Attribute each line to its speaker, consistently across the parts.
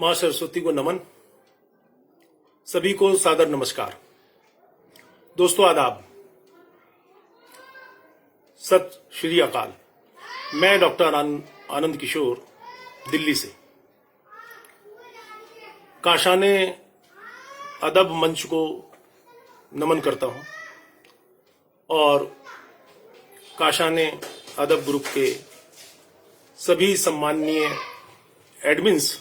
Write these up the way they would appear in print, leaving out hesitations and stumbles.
Speaker 1: मां सरस्वती को नमन। सभी को सादर नमस्कार। दोस्तों आदाब, सत श्री अकाल। मैं डॉक्टर आनंद किशोर दिल्ली से काशाने अदब मंच को नमन करता हूं और काशाने अदब ग्रुप के सभी सम्माननीय एडमिन्स,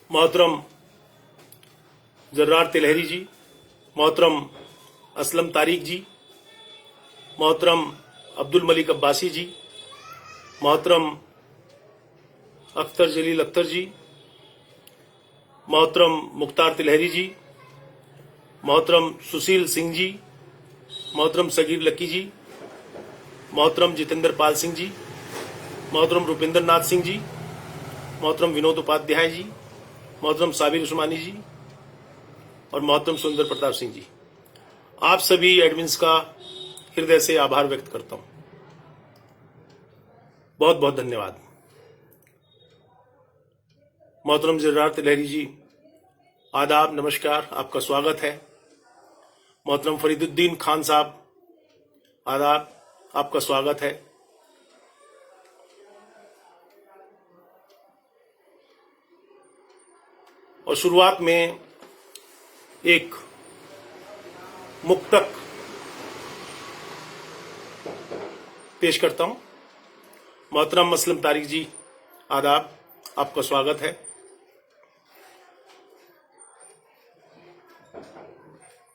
Speaker 1: मोहतरम जर्रार तिलहरी जी, मोहतरम असलम तारिक जी, मोहतरम अब्दुल मलिक अब्बासी जी, मोहतरम अख्तर जलील अख्तर जी, मोहतरम मुख्तार तिलहरी जी, मोहतरम सुशील सिंह जी, मोहतरम सगीर लक्की जी, मोहतरम जितेंद्र पाल सिंह जी, मोहतरम रुपेंद्र नाथ सिंह जी, मोहतरम विनोद उपाध्याय जी, मोहतरम साबिर उस्मानी जी और मोहतरम सुंदर प्रताप सिंह जी, आप सभी एडमिन्स का हृदय से आभार व्यक्त करता हूं। बहुत बहुत धन्यवाद। मोहतरम जर्रार तिलहरी जी, आदाब, नमस्कार, आपका स्वागत है। मोहतरम फरीदुद्दीन खान साहब, आदाब, आपका स्वागत है। और शुरुआत में एक मुक्तक पेश करता हूं। मोहतरम असलम तारिक जी, आदाब, आपका स्वागत है।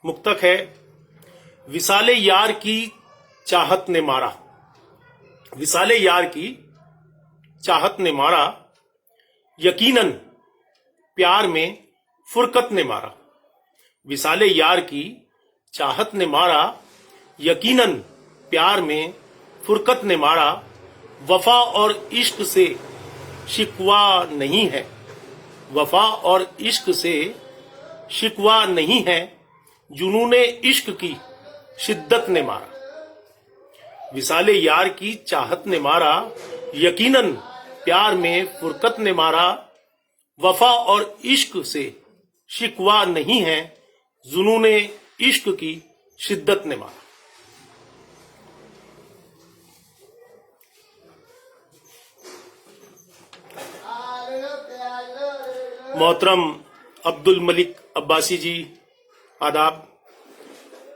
Speaker 1: मुक्तक है, विसाले यार की चाहत ने मारा, विसाले यार की चाहत ने मारा, यकीनन प्यार में फुरकत ने मारा। विसाले यार की चाहत ने मारा, यकीनन प्यार में फुरकत ने मारा। वफा और इश्क से शिकवा नहीं है, वफा और इश्क से शिकवा नहीं है, जुनूने इश्क की शिद्दत ने मारा। विसाले यार की चाहत ने मारा, यकीनन प्यार में फुरकत ने मारा। वफा और इश्क से शिकवा नहीं है, जुनूने इश्क की शिद्दत ने मारा। मोहतरम अब्दुल मलिक अब्बासी जी, आदाब,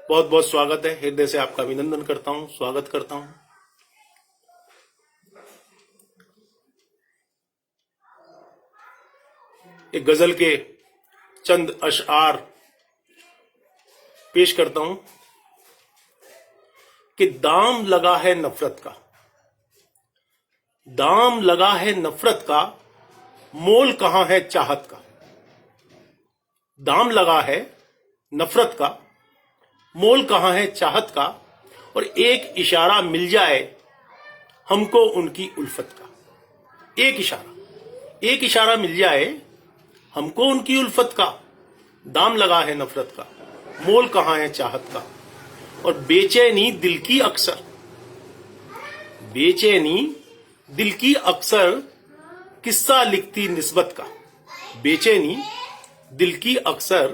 Speaker 1: बहुत बहुत स्वागत है। हृदय से आपका अभिनंदन करता हूं, स्वागत करता हूं। एक गजल के चंद अशआर पेश करता हूं कि दाम लगा है नफरत का, दाम लगा है नफरत का, मोल कहां है चाहत का। दाम लगा है नफरत का, मोल कहां है चाहत का, और एक इशारा मिल जाए हमको उनकी उल्फत का। एक इशारा मिल जाए हमको उनकी उल्फत का। दाम लगा है नफरत का, मोल कहां है चाहत का, और बेचैनी दिल की अक्सर, बेचैनी दिल की अक्सर किस्सा लिखती निस्बत का। बेचैनी दिल की अक्सर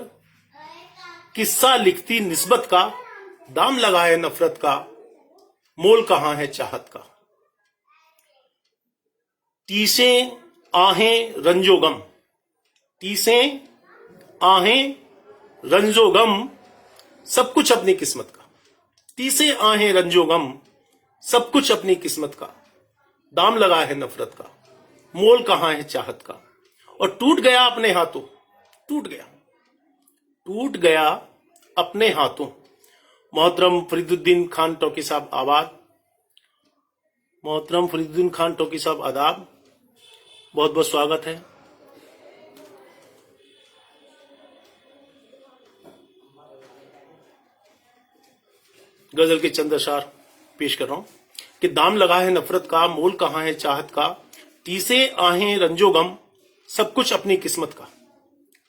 Speaker 1: किस्सा लिखती निस्बत का। दाम लगा है नफरत का, मोल कहां है चाहत का। तीसें आहें रंजो गम, तीसें आहें रंजो गम, सब कुछ अपनी किस्मत का। तीसें आहें रंजो गम, सब कुछ अपनी किस्मत का। दाम लगा है नफरत का, मोल कहां है चाहत का, और टूट गया अपने हाथों, टूट गया अपने हाथों। मोहतरम फरीदुद्दीन खान टोकी साहब, आबाद। मोहतरम फरीदुद्दीन खान टोकी साहब, आदाब, बहुत बहुत स्वागत है। गजल के चंद अशआर पेश कर रहा हूं कि दाम लगा है नफरत का, मोल कहां है चाहत का। तीसे आहें रंजो गम, सब कुछ अपनी किस्मत का।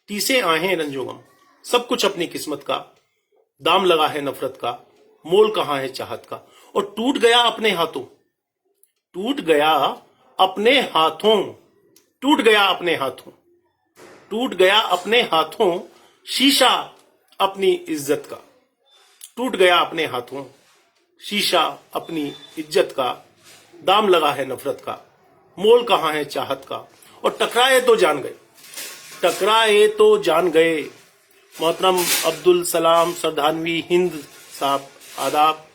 Speaker 1: तीसे आहें रंजो गम, सब कुछ अपनी किस्मत का। दाम लगा है नफरत का, मोल कहां है चाहत का, और टूट गया अपने हाथों, टूट गया अपने हाथों। टूट गया अपने हाथों, टूट गया अपने हाथों शीशा अपनी इज्जत का, टूट गया अपने हाथों शीशा अपनी इज्जत का, दाम लगा है नफरत का, मोल कहां है चाहत का। और टकराए तो जान गए, टकराए तो जान गए। मोहतरम अब्दुल सलाम सरधानवी हिंद साहब, आदाब,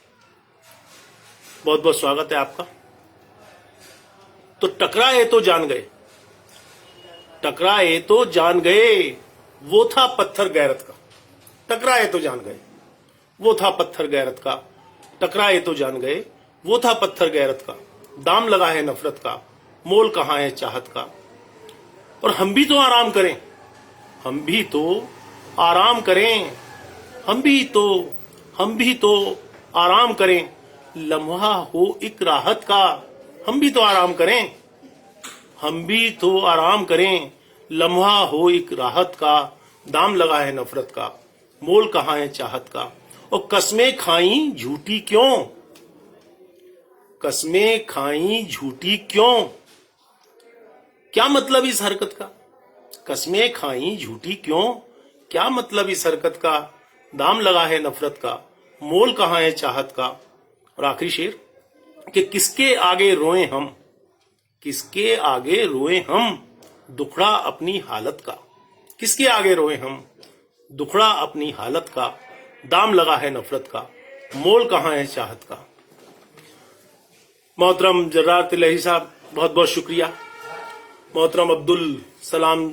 Speaker 1: बहुत बहुत स्वागत है आपका। तो टकराए तो जान गए, टकराए तो जान गए, वो था पत्थर गैरत का। टकराए तो जान गए, वो था पत्थर गैरत का। टकराए तो जान गए, वो था पत्थर गैरत का, दाम लगा है नफरत का, मोल कहां है चाहत का। और हम भी तो आराम करें, हम भी तो आराम करें, हम भी तो आराम करें, लम्हा हो एक राहत का। हम भी तो आराम करें, हम भी तो आराम करें, लम्हा हो एक राहत का, दाम लगा है नफरत का, मोल कहां है चाहत का। और कस्में खाई झूठी क्यों, कस्में खाई झूठी क्यों, क्या मतलब इस हरकत का। कस्में खाई झूठी क्यों, क्या मतलब इस हरकत का, दाम लगा है नफरत का, मोल कहां है चाहत का। और आखिरी शेर कि किसके आगे रोए हम, किसके आगे रोए हम, दुखड़ा अपनी हालत का। किसके आगे रोए हम, दुखड़ा अपनी हालत का, दाम लगा है नफरत का, मोल कहां है चाहत का। मोहतरम जर्रार तिलही साहब, बहुत बहुत शुक्रिया। मोहतरम अब्दुल सलाम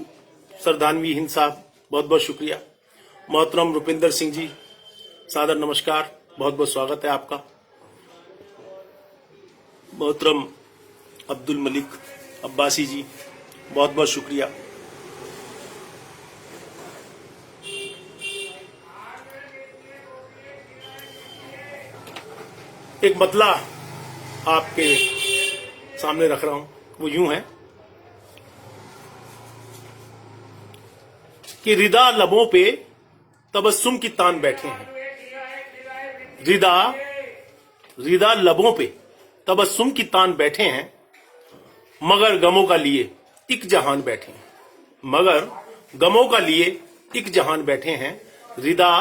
Speaker 1: सरधानवी हिंद साहब, बहुत बहुत शुक्रिया। मोहतरम रुपिंदर सिंह जी, सादर नमस्कार, बहुत बहुत स्वागत है आपका। मोहतरम अब्दुल मलिक अब्बासी जी, बहुत बहुत शुक्रिया। एक मतला आपके सामने रख रहा हूं, वो यूं है कि रिदा लबों पे तबस्सुम की तान बैठे हैं, रिदा लबों पे तबस्सुम की तान बैठे हैं, मगर गमों का लिए एक जहान बैठे हैं, मगर गमों का लिए एक जहान बैठे हैं। रिदा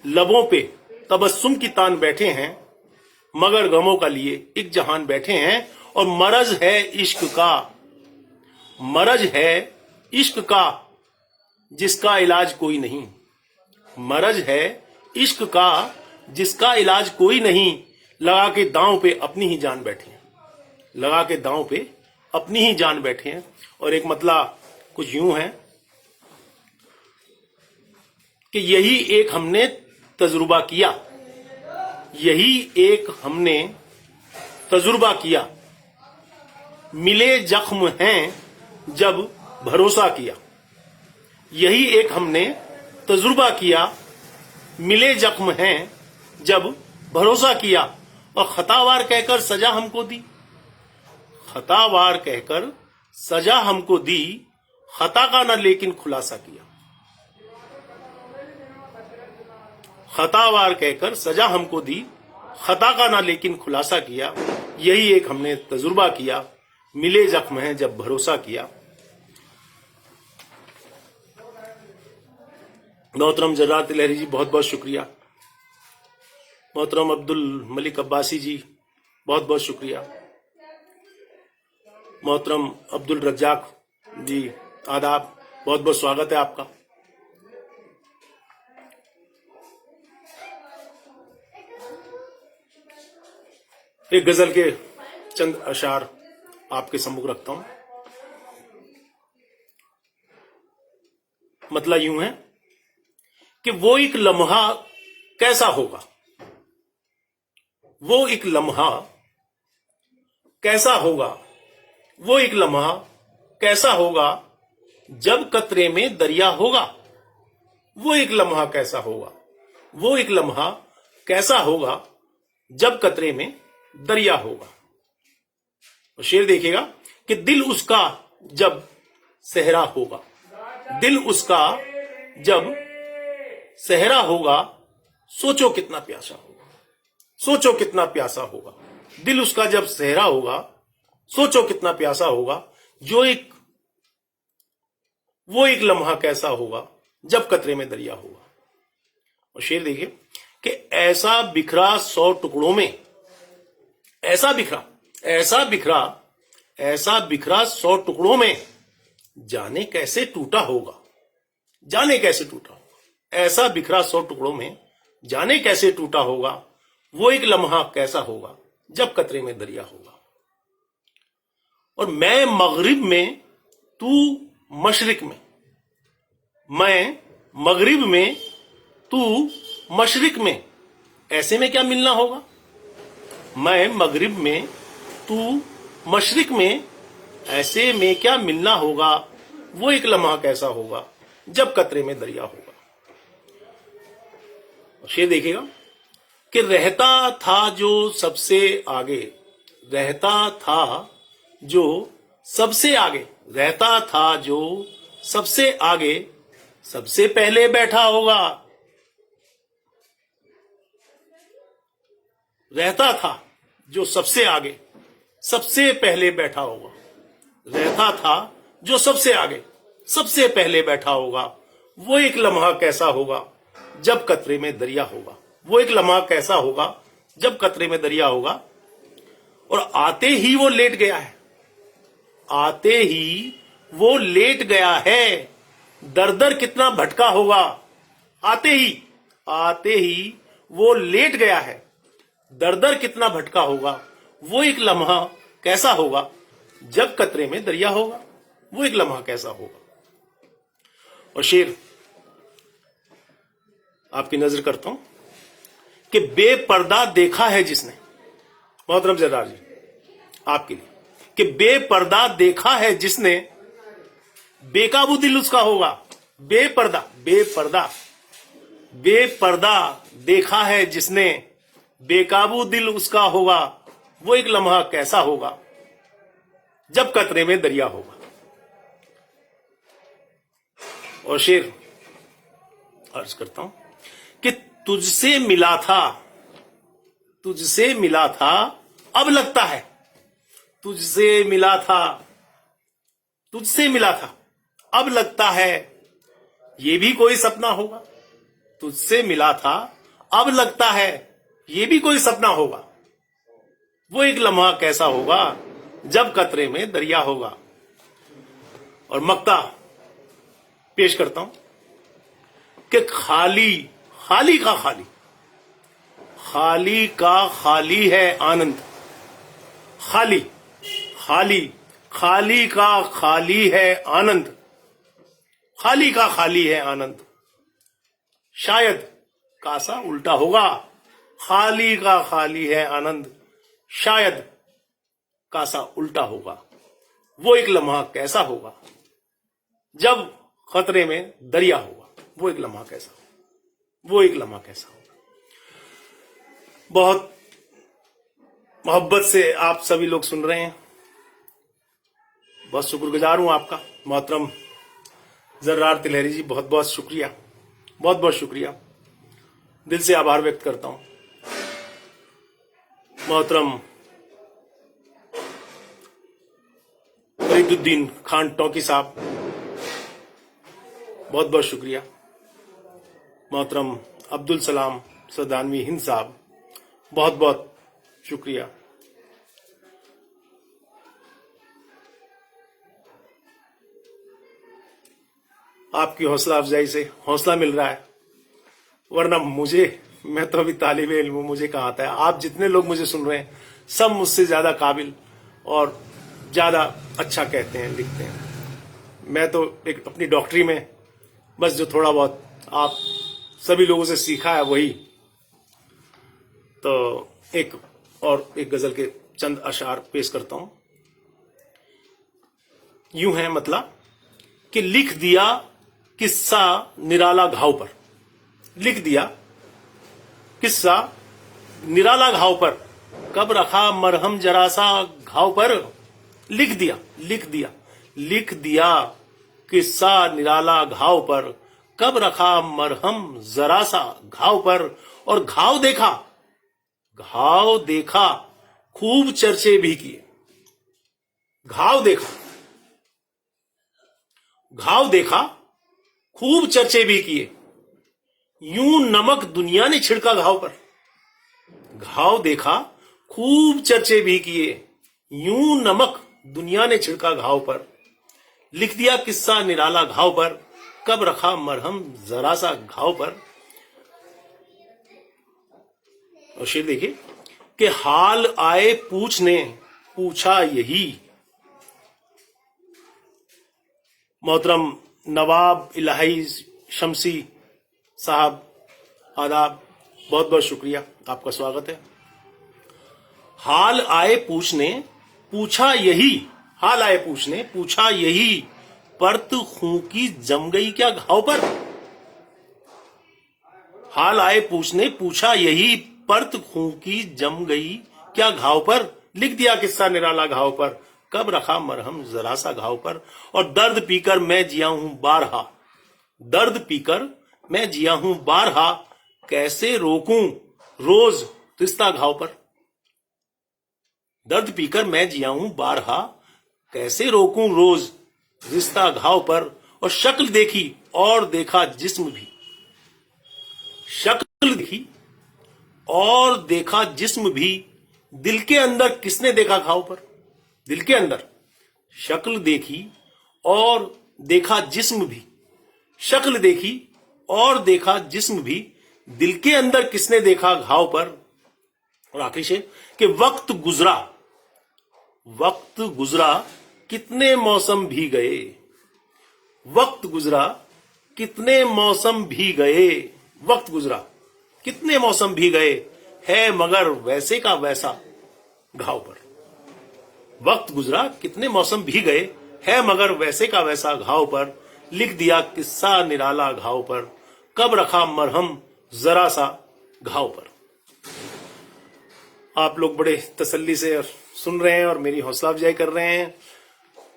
Speaker 1: लबों पे तबस्सुम की तान बैठे हैं, मगर गमों का लिए एक जहान बैठे हैं। और मरज है इश्क का, मरज है इश्क का, जिसका इलाज कोई नहीं। मरज है इश्क का, जिसका इलाज कोई नहीं, लगा के दांव पे अपनी ही जान बैठे हैं, लगा के दांव पे अपनी ही जान बैठे हैं। और एक मतला कुछ यूं है कि यही एक हमने तजुर्बा किया, यही एक हमने तजुर्बा किया, मिले जख्म हैं जब भरोसा किया। यही एक हमने तजुर्बा किया, मिले जख्म हैं जब भरोसा किया। और खतावार कहकर सजा हमको दी, खतावार कहकर सजा हमको दी, खता का ना लेकिन खुलासा किया। खतावार कहकर सजा हमको दी, खता का ना लेकिन खुलासा किया। यही एक हमने तजुर्बा किया, मिले जख्म हैं जब भरोसा किया। मोहतरम जर्रार तिलहरी जी, बहुत बहुत शुक्रिया। मोहतरम अब्दुल मलिक अब्बासी जी, बहुत बहुत शुक्रिया। मोहतरम अब्दुल रज्जाक जी, आदाब, बहुत बहुत स्वागत है आपका। एक गजल के चंद अशार आपके सम्मुख रखता हूं। मतलब यूं है कि वो एक लम्हा कैसा होगा, वो एक लम्हा कैसा होगा, वो एक लम्हा कैसा होगा, जब कतरे में दरिया होगा। वो एक लम्हा कैसा होगा, वो एक लम्हा कैसा होगा, जब कतरे में दरिया होगा। और शेर देखिएगा कि दिल उसका जब सहरा होगा, दिल उसका जब सहरा होगा, सोचो कितना प्यासा होगा, सोचो कितना प्यासा होगा। दिल उसका जब सहरा होगा, सोचो कितना प्यासा होगा। जो एक वो एक लम्हा कैसा होगा जब कतरे में दरिया होगा। और शेर देखिए कि ऐसा बिखरा 100 टुकड़ों में, ऐसा बिखरा, ऐसा बिखरा, ऐसा बिखरा 100 टुकड़ों में, जाने कैसे टूटा होगा, जाने कैसे टूटा होगा। ऐसा बिखरा 100 टुकड़ों में, जाने कैसे टूटा होगा, वो एक लम्हा कैसा होगा जब कतरे में दरिया होगा। और मैं मगरिब में, तू मशरिक में, मैं मगरिब में, तू मशरिक में, ऐसे में क्या मिलना होगा। मैं मगरिब में, तू मशरिक में, ऐसे में क्या मिलना होगा, वो एक लम्हा कैसा होगा जब कतरे में दरिया होगा। शेर देखिएगा कि रहता था जो सबसे आगे, रहता था जो सबसे आगे, रहता था जो सबसे आगे, सबसे पहले बैठा होगा। रहता था जो सबसे आगे, सबसे पहले बैठा होगा। रहता था जो सबसे आगे, सबसे पहले बैठा होगा, वो एक लम्हा कैसा होगा जब कतरे में दरिया होगा। वो एक लम्हा कैसा होगा जब कतरे में दरिया होगा। और आते ही वो लेट गया है, आते ही वो लेट गया है, दर दर कितना भटका होगा। आते ही वो लेट गया है, दर दर कितना भटका होगा, वो एक लम्हा कैसा होगा जब कतरे में दरिया होगा। वो एक लम्हा कैसा होगा। और शेर आपकी नजर करता हूं कि बेपर्दा देखा है जिसने, मोहतरम जर्रार जी आपके लिए, कि बेपर्दा देखा है जिसने, बेकाबू दिल उसका होगा। बेपर्दा, बेपर्दा, बेपर्दा देखा है जिसने, बेकाबू दिल उसका होगा, वो एक लम्हा कैसा होगा जब कतरे में दरिया होगा। और शेर अर्ज करता हूं कि तुझसे मिला था, तुझसे मिला था, अब लगता है, तुझसे मिला था, तुझसे मिला था, अब लगता है ये भी कोई सपना होगा। तुझसे मिला था, अब लगता है ये भी कोई सपना होगा। वो एक लम्हा कैसा होगा जब कतरे में दरिया होगा। और मक्ता पेश करता हूं कि खाली, खाली का खाली, खाली का खाली है आनंद। खाली, खाली, खाली का खाली है आनंद, खाली का खाली है आनंद। शायद कासा उल्टा होगा। खाली का खाली है आनंद, शायद कासा उल्टा होगा। वो एक लम्हा कैसा होगा जब खतरे में दरिया होगा। वो एक लम्हा कैसा होगा, वो एक लम्हा कैसा होगा। बहुत मोहब्बत से आप सभी लोग सुन रहे हैं, बहुत शुक्रगुजार हूं आपका। मोहतरम जर्रार तिलहरी जी, बहुत बहुत शुक्रिया, बहुत बहुत शुक्रिया, दिल से आभार व्यक्त करता हूं। मोहतरम फरीदुद्दीन खान टोकी साहब, बहुत बहुत शुक्रिया। मोहतरम अब्दुल सलाम सदानवी हिंद साहब, बहुत बहुत शुक्रिया। आपकी हौसला अफजाई से हौसला मिल रहा है, वरना मैं तो अभी तालिबे इल्म हूं, मुझे कहाँ आता है। आप जितने लोग मुझे सुन रहे हैं सब मुझसे ज्यादा काबिल और ज्यादा अच्छा कहते हैं, लिखते हैं। मैं तो एक अपनी डॉक्टरी में बस जो थोड़ा बहुत आप सभी लोगों से सीखा है वही। तो एक गजल के चंद अशार पेश करता हूं। यूं है मतलब कि लिख दिया किस्सा निराला घाव पर, लिख दिया किस्सा निराला घाव पर, कब रखा मरहम जरा सा घाव पर। लिख दिया, लिख दिया, लिख दिया किस्सा निराला घाव पर, कब रखा मरहम जरा सा घाव पर। और घाव देखा, घाव देखा खूब चर्चे भी किए। घाव देखा, घाव देखा खूब चर्चे भी किए, यूं नमक दुनिया ने छिड़का घाव पर। घाव देखा खूब चर्चे भी किए, यूं नमक दुनिया ने छिड़का घाव पर। लिख दिया किस्सा निराला घाव पर, कब रखा मरहम जरा सा घाव पर। और शेर देखिए कि हाल आए पूछने पूछा यही। मोहतरम नवाब इलाही शमसी साहब, आदाब, बहुत बहुत शुक्रिया, आपका स्वागत है। हाल आए पूछने पूछा यही, हाल आए पूछने पूछा यही, परत खूं की जम गई क्या घाव पर। हाल आए पूछने पूछा यही, परत खूं की जम गई क्या घाव पर। लिख दिया किस्सा निराला घाव पर, कब रखा मरहम जरा सा घाव पर। और दर्द पीकर मैं जिया हूं बारहा, दर्द पीकर मैं जिया हूं बारहा, कैसे रोकूं रोज रिश्ता घाव पर। दर्द पीकर मैं जिया हूं बारहा, कैसे रोकूं रोज रिश्ता घाव पर। और शक्ल देखी और देखा जिस्म भी, शक्ल देखी और देखा जिस्म भी, दिल के अंदर किसने देखा घाव पर। दिल के अंदर शक्ल देखी और देखा जिस्म भी, शक्ल देखी और देखा जिस्म भी, दिल के अंदर किसने देखा घाव पर। और आखिरी शेर कि वक्त गुजरा, वक्त गुजरा कितने मौसम भी गए, वक्त गुजरा कितने मौसम भी गए, वक्त गुजरा कितने मौसम भी गए, है मगर वैसे का वैसा घाव पर। वक्त गुजरा कितने मौसम भी गए, है मगर वैसे का वैसा घाव पर। लिख दिया किस्सा निराला घाव पर, कब रखा मरहम जरा सा घाव पर। आप लोग बड़े तसल्ली से सुन रहे हैं और मेरी हौसला अफजाई कर रहे हैं।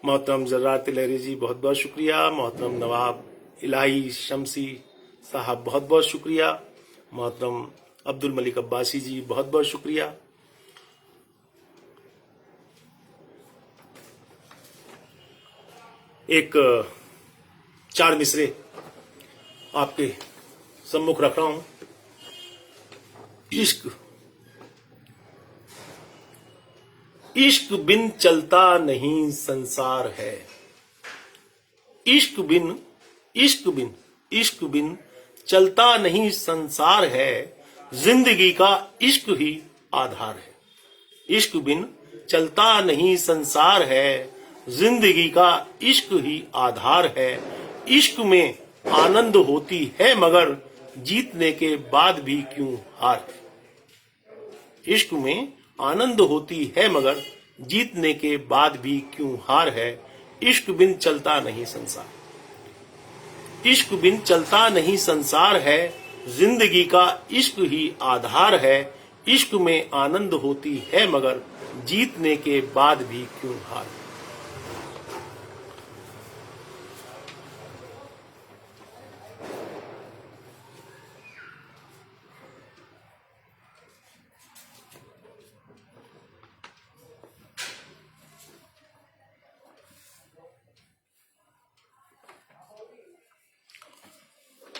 Speaker 1: मोहतरम जर्रार तिलहरी जी, बहुत बहुत शुक्रिया। मोहतरम नवाब इलाही शमसी साहब, बहुत बहुत शुक्रिया। मोहतरम अब्दुल मलिक अब्बासी जी, बहुत बहुत शुक्रिया। एक 4 मिसरे आपके सम्मुख रख रहा हूं। इश्क, इश्क बिन चलता नहीं संसार है, इश्क बिन, इश्क बिन, इश्क बिन चलता नहीं संसार है, जिंदगी का इश्क ही आधार है। इश्क बिन चलता नहीं संसार है, जिंदगी का इश्क ही आधार है। इश्क में आनंद होती है मगर जीतने के बाद भी क्यों हार है। इश्क में आनंद होती है मगर जीतने के बाद भी क्यों हार है। इश्क बिन चलता नहीं संसार, इश्क बिन चलता नहीं संसार है, जिंदगी का इश्क ही आधार है। इश्क में आनंद होती है मगर जीतने के बाद भी क्यों हार।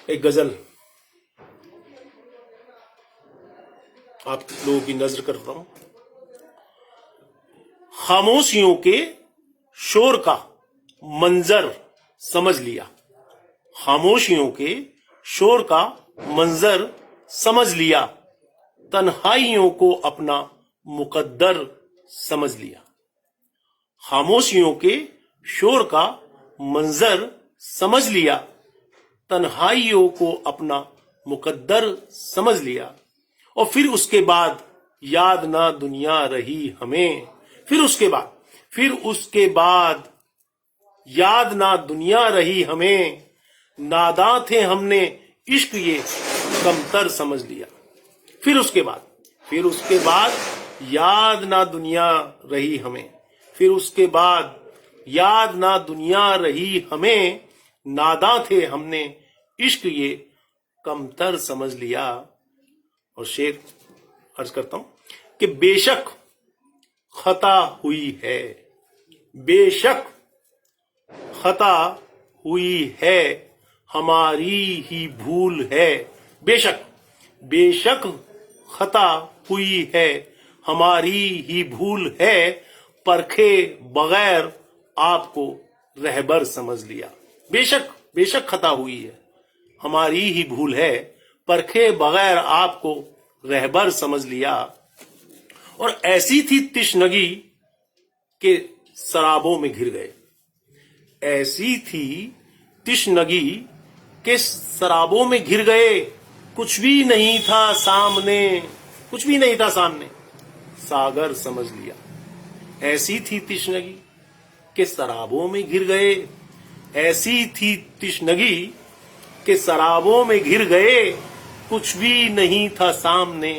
Speaker 1: एक गजल आप लोगों की नजर करता हूं। खामोशियों के शोर का मंजर समझ लिया, खामोशियों के शोर का मंजर समझ लिया, तन्हाइयों को अपना मुकद्दर समझ लिया। खामोशियों के शोर का मंजर समझ लिया, तन्हाइयों को अपना मुकद्दर समझ लिया। और फिर उसके बाद याद ना दुनिया रही हमें, फिर उसके बाद, फिर उसके बाद याद ना दुनिया रही हमें, नादां थे हमने इश्क ये कमतर समझ लिया। फिर उसके बाद, फिर उसके बाद याद ना दुनिया रही हमें, फिर उसके बाद याद ना दुनिया रही हमें, नादां थे हमने इश्क ये कमतर समझ लिया। और शेर अर्ज करता हूं कि बेशक खता हुई है, बेशक खता हुई है, हमारी ही भूल है। बेशक बेशक खता हुई है, हमारी ही भूल है, परखे बगैर आपको रहबर समझ लिया। बेशक बेशक खता हुई है, हमारी ही भूल है, परखे बगैर आपको रहबर समझ लिया। और ऐसी थी तिश्नगी के शराबों में घिर गए। ऐसी थी तिश्नगी के शराबों में घिर गए, कुछ भी नहीं था सामने, कुछ भी नहीं था सामने, सागर समझ लिया। ऐसी थी तिश्नगी के शराबों में घिर गए, ऐसी थी तिश्नगी के शराबों में घिर गए, कुछ भी नहीं था सामने,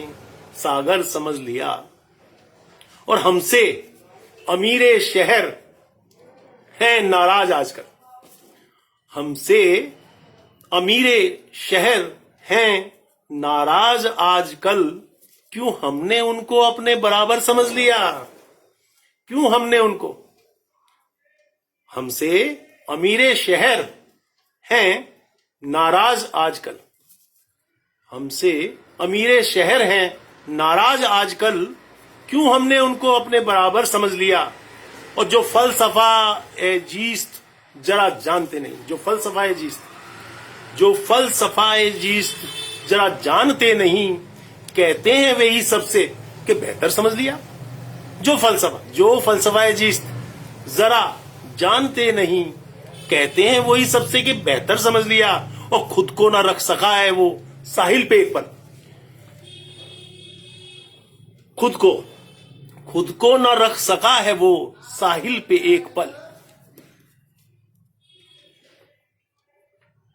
Speaker 1: सागर समझ लिया। और हमसे अमीरे शहर हैं नाराज आजकल, हमसे अमीरे शहर हैं नाराज आजकल, क्यों हमने उनको अपने बराबर समझ लिया, क्यों हमने उनको। हमसे अमीरे शहर हैं नाराज आजकल, हमसे अमीरे शहर हैं नाराज आजकल, क्यों हमने उनको अपने बराबर समझ लिया। और जो फलसफा ए जीस्त जरा जानते नहीं, जो फलसफा ए जीस्त, जो फलसफा ए जीस्त जरा जानते नहीं, कहते हैं वे ही सबसे कि बेहतर समझ लिया। जो फलसफा ए जीस्त जरा जानते नहीं, कहते हैं वही सबसे कि बेहतर समझ लिया। और खुद को ना रख सका है वो साहिल पे एक पल, खुद को न रख सका है वो साहिल पे एक पल।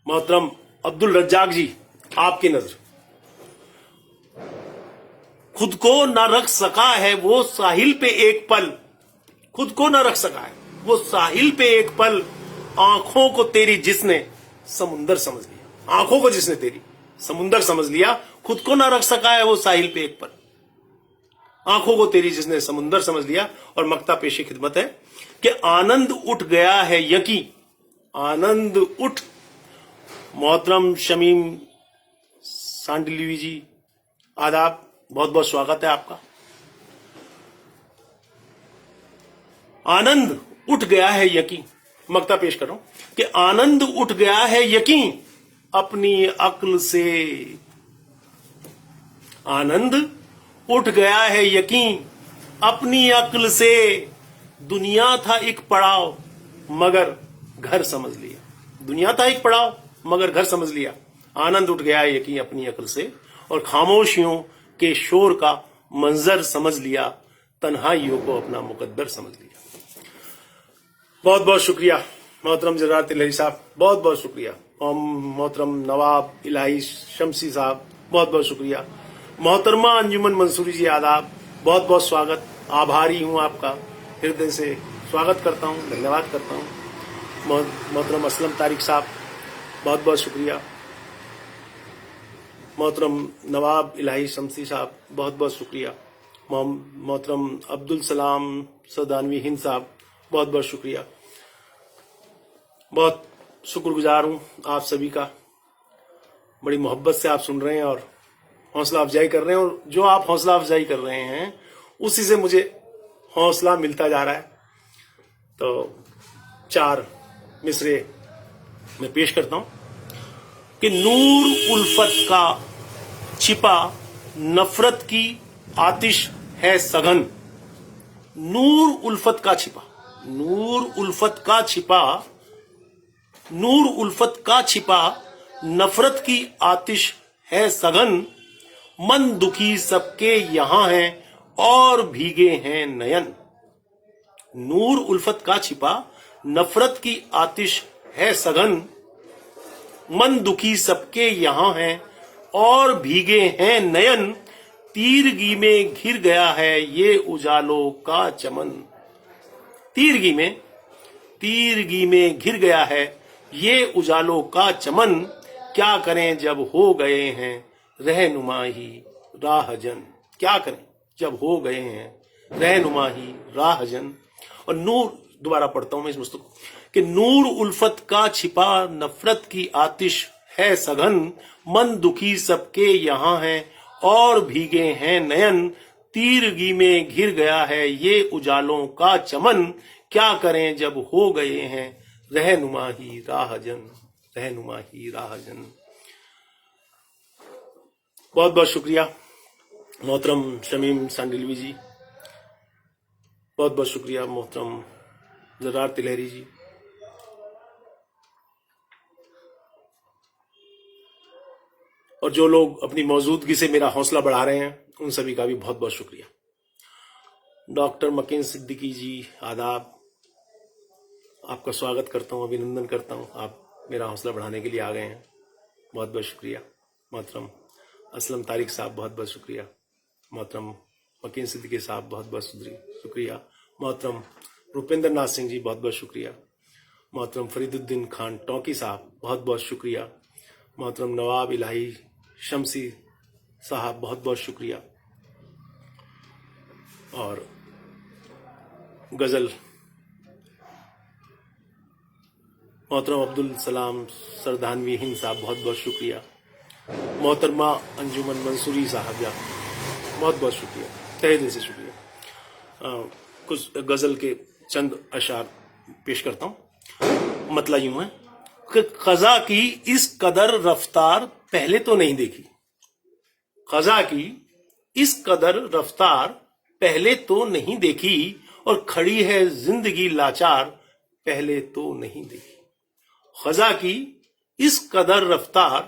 Speaker 1: मोहतरम अब्दुल रज्जाक जी, आपकी नजर, खुद को न रख सका है वो साहिल पे एक पल, खुद को न रख सका है वो साहिल पे एक पल, आंखों को तेरी जिसने समुंदर समझ लिया, आंखों को जिसने तेरी समुंदर समझ लिया, खुद को न रख सका है वो साहिल पे एक पल, आंखों को तेरी जिसने समुंदर समझ लिया। और मक्ता पेशी खिदमत है कि आनंद उठ गया है यकीन, आनंद उठ। मोहतरम शमीम सांडलीवी जी, आदाब, बहुत बहुत स्वागत है आपका। आनंद उठ गया है यकीन, मक्ता पेश कर रहा हूं कि आनंद उठ गया है यकीन अपनी अक्ल से, आनंद उठ गया है यकीन अपनी अक्ल से, दुनिया था एक पड़ाव मगर घर समझ लिया, दुनिया था एक पड़ाव मगर घर समझ लिया। आनंद उठ गया है यकीन अपनी अक्ल से, और खामोशियों के शोर का मंजर समझ लिया, तन्हाइयों को अपना मुकद्दर समझ लिया। बहुत बहुत शुक्रिया मोहतरम जरारत इलाही साहब, बहुत बहुत शुक्रिया। और मोहतरम नवाब इलाही शमसी साहब, बहुत बहुत शुक्रिया। मोहतरमा अंजुमन मंसूरी जी, आदाब, बहुत बहुत स्वागत, आभारी हूं आपका, हृदय से स्वागत करता हूं, धन्यवाद करता हूं। मोहतरम असलम तारिक साहब, बहुत बहुत शुक्रिया। मोहतरम नवाब इलाही शमसी साहब, बहुत बहुत शुक्रिया। मोहतरम अब्दुल सलाम सदानवी हिंद साहब, बहुत बहुत शुक्रिया। बहुत शुक्रगुजार हूं आप सभी का, बड़ी मोहब्बत से आप सुन रहे हैं और हौसला अफजाई कर रहे हैं, और जो आप हौसला अफजाई कर रहे हैं उसी से मुझे हौसला मिलता जा रहा है। तो 4 मिसरे मैं पेश करता हूं कि नूर उल्फत का छिपा नफरत की आतिश है सघन, नूर उल्फत का छिपा, नूर उल्फत का छिपा, नूर उल्फत का छिपा नफरत की आतिश है सघन, मन दुखी सबके यहां हैं और भीगे हैं नयन। नूर उल्फत का छिपा नफरत की आतिश है सघन, मन दुखी सबके यहां हैं और भीगे हैं नयन, तीरगी में घिर गया है ये उजालों का चमन, तीरगी में घिर गया है ये उजालों का चमन, क्या करें जब हो गए हैं रहनुमा ही राहजन, क्या करें जब हो गए हैं रहनुमा ही राहजन। और नूर, दोबारा पढ़ता हूं मैं इस पुस्तक कि नूर उल्फत का छिपा नफरत की आतिश है सघन, मन दुखी सबके यहाँ है और भीगे हैं नयन, तीरगी में घिर गया है ये उजालों का चमन, क्या करें जब हो गए हैं रहनुमा ही राहजन, रहनुमा ही राहजन। बहुत बहुत शुक्रिया मोहतरम शमीम सांडिलवी जी, बहुत बहुत शुक्रिया मोहतरम जरार तिलहरी जी। और जो लोग अपनी मौजूदगी से मेरा हौसला बढ़ा रहे हैं उन सभी का भी बहुत बहुत शुक्रिया। डॉक्टर मकीन सिद्दीकी जी, आदाब, आपका स्वागत करता हूं, अभिनंदन करता हूं, आप मेरा हौसला बढ़ाने के लिए आ गए हैं, बहुत बहुत शुक्रिया। मोहतरम असलम तारिक साहब, बहुत बहुत शुक्रिया। मोहतरम मकीन सिद्दीकी साहब, बहुत बहुत शुक्रिया। मोहतरम रुपेंद्र नाथ सिंह जी, बहुत बहुत शुक्रिया। मोहतरम फरीदुद्दीन खान टोंकी साहब, बहुत बहुत शुक्रिया। मोहतरम नवाब इलाही शमसी साहब, बहुत बहुत शुक्रिया। और गजल मोहतरम अब्दुल सलाम सरदानवी हिंद साहब, बहुत बहुत शुक्रिया। मोहतरमा अंजुमन मंसूरी साहब, बहुत बहुत शुक्रिया, तहे दिल से शुक्रिया। कुछ गजल के चंद अशार पेश करता हूं। मतलब यूं है कि खजा की इस कदर रफ्तार पहले तो नहीं देखी, खजा की इस कदर रफ्तार पहले तो नहीं देखी, और खड़ी है जिंदगी लाचार पहले तो नहीं देखी। खजा की इस कदर रफ्तार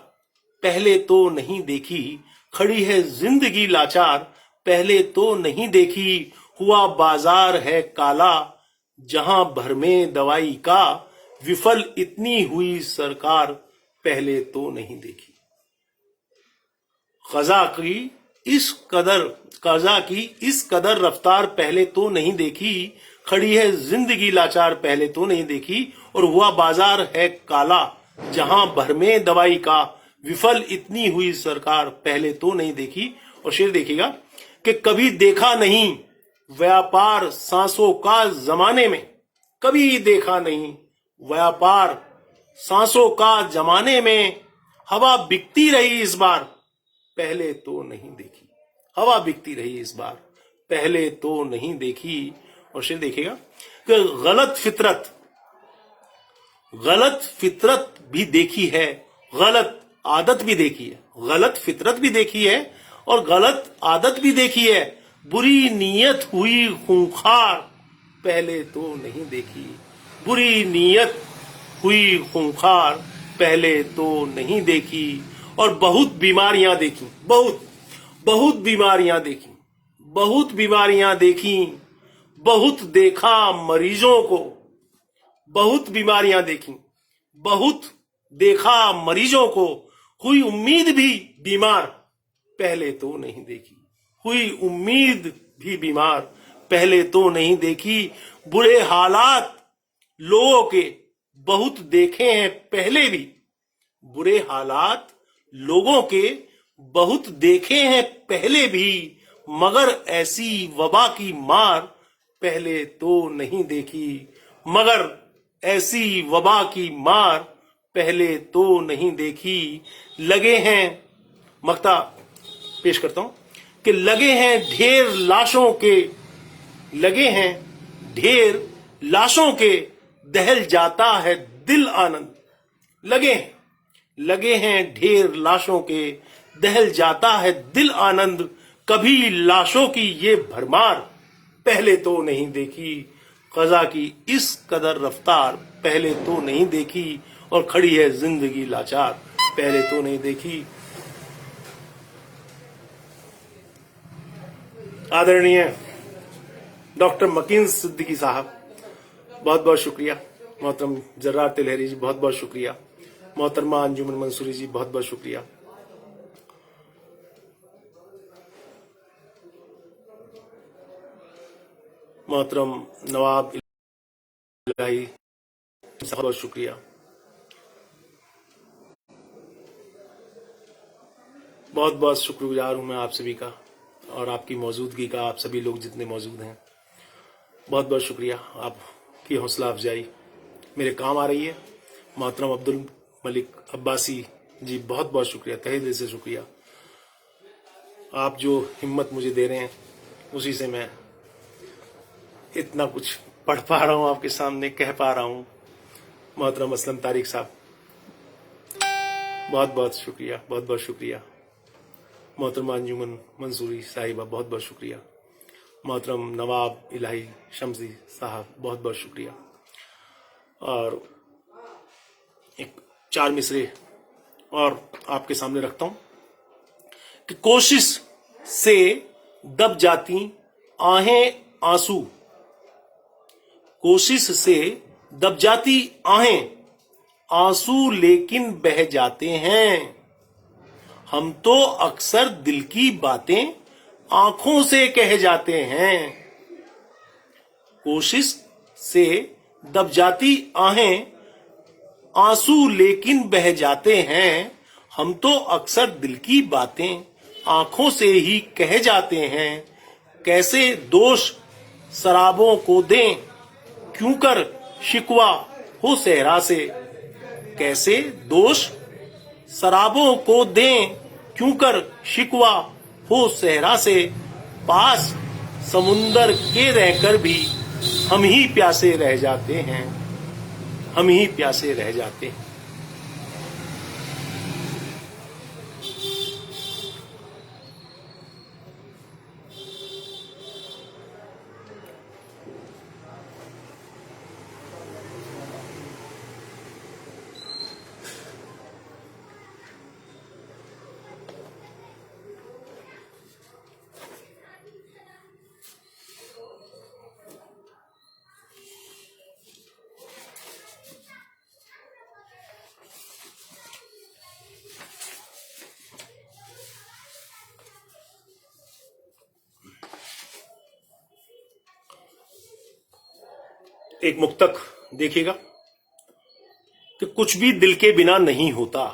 Speaker 1: पहले तो नहीं देखी, खड़ी है जिंदगी लाचार पहले तो नहीं देखी। हुआ बाजार है काला जहां भर में दवाई का, विफल इतनी हुई सरकार पहले तो नहीं देखी। खजा की इस कदर रफ्तार पहले तो नहीं देखी, खड़ी है जिंदगी लाचार पहले तो नहीं देखी, और हुआ बाजार है काला जहां भर में दवाई का, विफल इतनी हुई सरकार पहले तो नहीं देखी। और शेर देखिएगा कि कभी देखा नहीं व्यापार सांसों का जमाने में, कभी देखा नहीं व्यापार सांसों का जमाने में, हवा बिकती रही इस बार पहले तो नहीं देखी, हवा बिकती रही इस बार पहले तो नहीं देखी। और शेर देखिएगा कि गलत फितरत भी देखी है, गलत आदत भी देखी है, गलत फितरत भी देखी है और गलत आदत भी देखी है, बुरी नीयत हुई खूंखार पहले तो नहीं देखी, बुरी नीयत हुई खूंखार पहले तो नहीं देखी। और बहुत बीमारियां देखी, बहुत बीमारियां देखी, बहुत बीमारियां देखी, बहुत देखा मरीजों को, बहुत बीमारियां देखी, बहुत देखा मरीजों को, हुई उम्मीद भी बीमार पहले तो नहीं देखी, हुई उम्मीद भी बीमार पहले तो नहीं देखी। बुरे हालात लोगों के बहुत देखे हैं पहले भी, बुरे हालात लोगों के बहुत देखे हैं पहले भी, मगर ऐसी वबा की मार पहले तो नहीं देखी, मगर ऐसी वबा की मार पहले तो नहीं देखी। लगे हैं, मक्ता पेश करता हूं कि लगे हैं ढेर लाशों के, लगे हैं ढेर लाशों के, दहल जाता है दिल आनंद, लगे हैं ढेर लाशों के, दहल जाता है दिल आनंद, कभी लाशों की ये भरमार पहले तो नहीं देखी। कज़ा की इस कदर रफ्तार पहले तो नहीं देखी, और खड़ी है जिंदगी लाचार पहले तो नहीं देखी। आदरणीय डॉक्टर मकीन सिद्दीकी साहब, बहुत बहुत शुक्रिया। मोहतरम जर्रार तिलहरी जी, बहुत बहुत शुक्रिया। मोहतरमा अंजुमन मंसूरी जी, बहुत बहुत शुक्रिया। मोहतरम नवाब इलाही, बहुत बहुत शुक्रिया। बहुत बहुत शुक्रगुजार हूं मैं आप सभी का और आपकी मौजूदगी का, आप सभी लोग जितने मौजूद हैं, बहुत बहुत शुक्रिया आपकी हौसला अफजाई मेरे काम आ रही है। मोहतरम अब्दुल मलिक अब्बासी जी, बहुत बहुत शुक्रिया, तहे दिल से शुक्रिया। आप जो हिम्मत मुझे दे रहे हैं उसी से मैं इतना कुछ पढ़ पा रहा हूँ, आपके सामने कह पा रहा हूँ। मोहतरम असलम तारिक साहब, बहुत बहुत शुक्रिया, बहुत बहुत शुक्रिया। मोहतरमा अंजुमन मंसूरी साहिबा, बहुत बहुत शुक्रिया। मोहतरम नवाब इलाही शम्सी साहब, बहुत बहुत शुक्रिया। और एक 4 मिसरे और आपके सामने रखता हूं कि कोशिश से दब जाती आहें आंसू, कोशिश से दब जाती आहें आंसू लेकिन बह जाते हैं। हम तो अक्सर दिल की बातें आंखों से कह जाते हैं। कोशिश से दब जाती आहें आंसू लेकिन बह जाते हैं। हम तो अक्सर दिल की बातें आंखों से ही कह जाते हैं। कैसे दोष शराबों को दें, क्यों कर शिकवा हो सहरा से। कैसे दोष शराबों को दें, क्यों कर शिकवा हो सहरा से। पास समुंदर के रहकर भी हम ही प्यासे रह जाते हैं, हम ही प्यासे रह जाते हैं। एक मुक्तक देखिएगा कि कुछ भी दिल के बिना नहीं होता,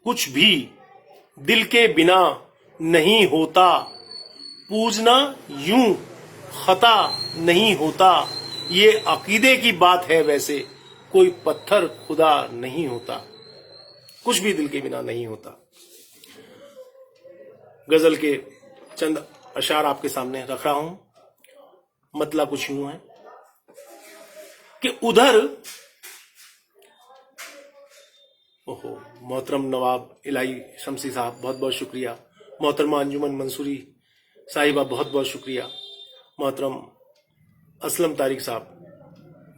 Speaker 1: कुछ भी दिल के बिना नहीं होता। पूजना यूं खता नहीं होता। ये अकीदे की बात है वैसे, कोई पत्थर खुदा नहीं होता। कुछ भी दिल के बिना नहीं होता। गजल के चंद अशार आपके सामने रख रहा हूं। मतलब कुछ यूं है कि उधर, ओहो, मोहतरम नवाब इलाही शम्सी साहब, बहुत बहुत शुक्रिया। मोहतरमा अंजुमन मंसूरी साहिबा, बहुत बहुत शुक्रिया। मोहतरम असलम तारिक साहब,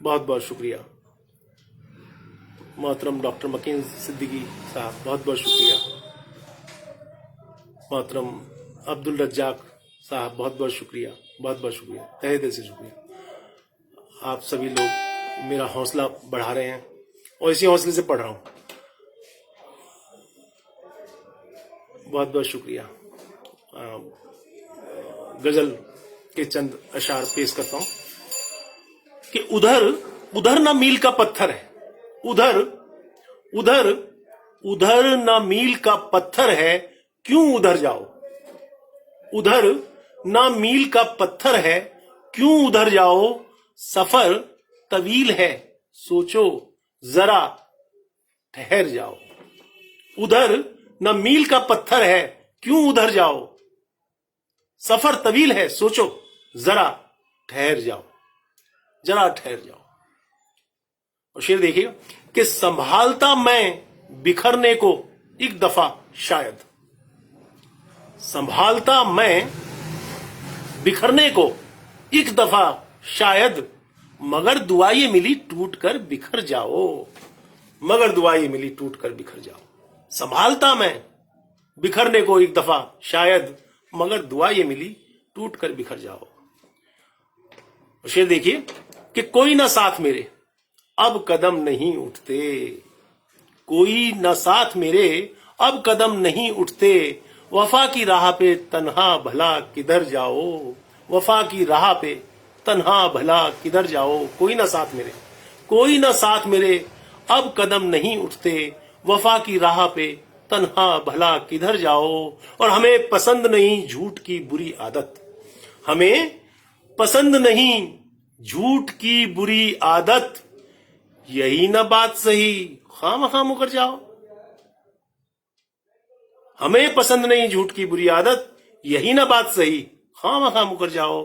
Speaker 1: बहुत बहुत शुक्रिया। मोहतरम डॉक्टर मकीन सिद्दीकी साहब, बहुत बहुत शुक्रिया। मोहतरम अब्दुल रज्जाक साहब, बहुत बहुत शुक्रिया, बहुत बहुत शुक्रिया, तहे दिल से शुक्रिया। आप सभी लोग मेरा हौसला बढ़ा रहे हैं और इसी हौसले से पढ़ रहा हूं। बहुत बहुत शुक्रिया। गजल के चंद अशार पेश करता हूं कि उधर उधर ना मील का पत्थर है, उधर उधर उधर ना मील का पत्थर है, क्यों उधर जाओ। उधर ना मील का पत्थर है, क्यों उधर जाओ। सफर तवील है, सोचो जरा ठहर जाओ। उधर न मील का पत्थर है, क्यों उधर जाओ। सफर तवील है, सोचो जरा ठहर जाओ, जरा ठहर जाओ। और शेर देखिएगा कि संभालता मैं बिखरने को एक दफा शायद। संभालता मैं बिखरने को एक दफा शायद, मगर दुआ ये मिली टूट कर बिखर जाओ। मगर दुआ ये मिली टूट कर बिखर जाओ। संभालता मैं बिखरने को एक दफा शायद, मगर दुआ ये मिली टूट कर बिखर जाओ। शेर देखिए कि कोई ना साथ मेरे अब कदम नहीं उठते। कोई ना साथ मेरे अब कदम नहीं उठते। वफा की राह पे तन्हा भला किधर जाओ। वफा की राह पे तन्हा भला किधर जाओ। कोई ना साथ मेरे, कोई ना साथ मेरे अब कदम नहीं उठते। वफा की राह पे तन्हा भला किधर जाओ। और हमें पसंद नहीं झूठ की बुरी आदत। हमें पसंद नहीं झूठ की बुरी आदत। यही ना बात सही, खामखा मुकर जाओ। हमें पसंद नहीं झूठ की बुरी आदत, यही ना बात सही, खामखा मुकर जाओ।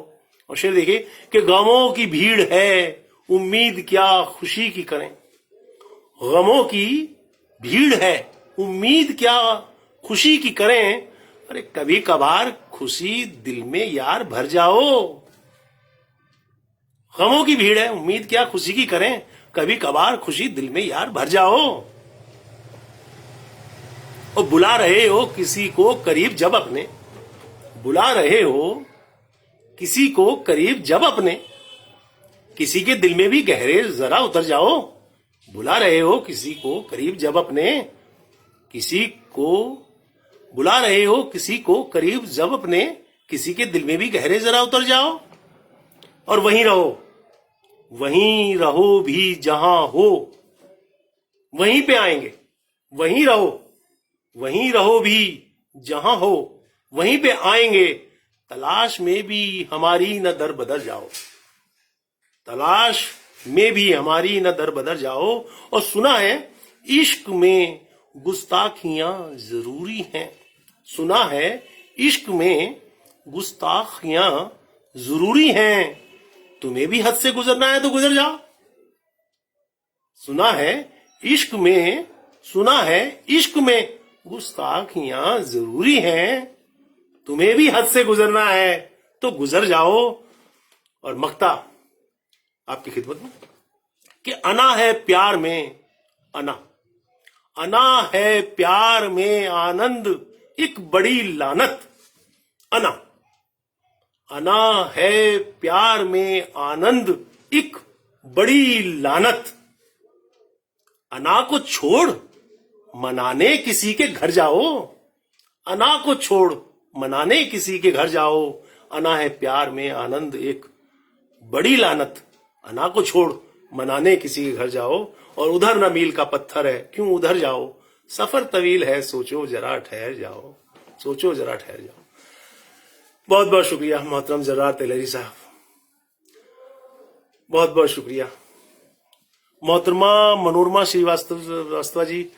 Speaker 1: और शेर देखिए कि गमों की भीड़ है, उम्मीद क्या खुशी की करें। गमों की भीड़ है, उम्मीद क्या खुशी की करें। अरे कभी कभार खुशी दिल में यार भर जाओ। गमों की भीड़ है, उम्मीद क्या खुशी की करें, कभी कभार खुशी दिल में यार भर जाओ। और बुला रहे हो किसी को करीब जब अपने, बुला रहे हो किसी को करीब जब अपने, किसी के दिल में भी गहरे जरा उतर जाओ। बुला रहे हो किसी को करीब जब अपने, किसी को बुला रहे हो किसी को करीब जब अपने, किसी के दिल में भी गहरे जरा उतर जाओ। और वहीं रहो भी जहां हो, वहीं पे आएंगे। वहीं रहो भी जहां हो, वहीं पे आएंगे। तलाश में भी हमारी न दर बदर जाओ, तलाश में भी हमारी न दर बदर जाओ। और सुना है इश्क में गुस्ताखियां जरूरी हैं, सुना है इश्क में गुस्ताखियां जरूरी हैं। तुम्हें भी हद से गुजरना है तो गुजर जाओ। सुना है इश्क में गुस्ताखियां जरूरी हैं। तुम्हें भी हद से गुजरना है तो गुजर जाओ। और मक्ता आपकी खिदमत में कि अना है प्यार में, अना है प्यार में आनंद एक बड़ी लानत। अना है प्यार में आनंद एक बड़ी लानत। अना को छोड़ मनाने किसी के घर जाओ, अना को छोड़ मनाने किसी के घर जाओ। अना है प्यार में आनंद एक बड़ी लानत। अना को छोड़ मनाने किसी के घर जाओ। और उधर न मील का पत्थर है, क्यों उधर जाओ। सफर तवील है, सोचो जरा ठहर जाओ, सोचो जरा ठहर जाओ। बहुत बहुत शुक्रिया मोहतरम जर्रार तेलहरी साहब, बहुत बहुत शुक्रिया। मोहतरमा मनोरमा श्रीवास्तव जी,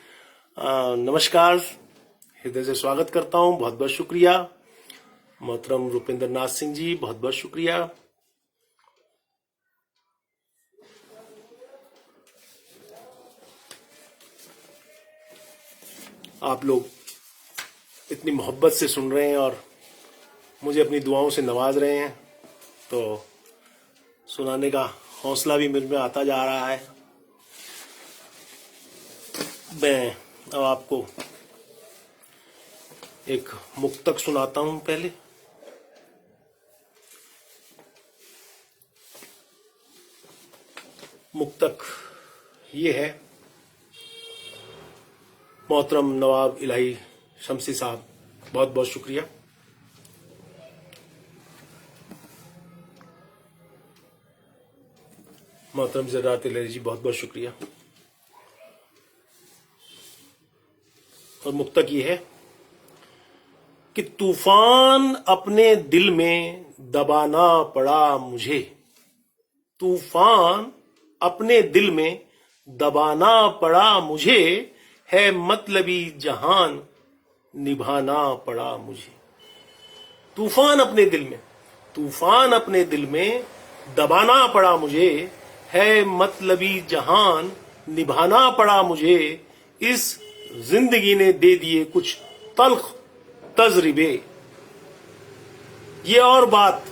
Speaker 1: नमस्कार, हृदय से स्वागत करता हूं, बहुत बहुत शुक्रिया। मोहतरम रुपेंद्र नाथ सिंह जी, बहुत बहुत शुक्रिया। आप लोग इतनी मोहब्बत से सुन रहे हैं और मुझे अपनी दुआओं से नवाज रहे हैं, तो सुनाने का हौसला भी मेरे में आता जा रहा है। मैं अब आपको एक मुक्तक सुनाता हूं। पहले मुक्तक ये है, मोहतरम नवाब इलाही शमसी साहब, बहुत बहुत शुक्रिया। मोहतरम जर्रार तेलहरी जी, बहुत बहुत शुक्रिया। और मुक्तक ये है कि तूफान अपने दिल में दबाना पड़ा मुझे, तूफान अपने दिल में दबाना पड़ा मुझे, है मतलबी जहान निभाना पड़ा मुझे। तूफान अपने दिल में दबाना पड़ा मुझे, है मतलबी जहान निभाना पड़ा मुझे। इस जिंदगी ने दे दिए कुछ तल्ख तजरिबे, ये और बात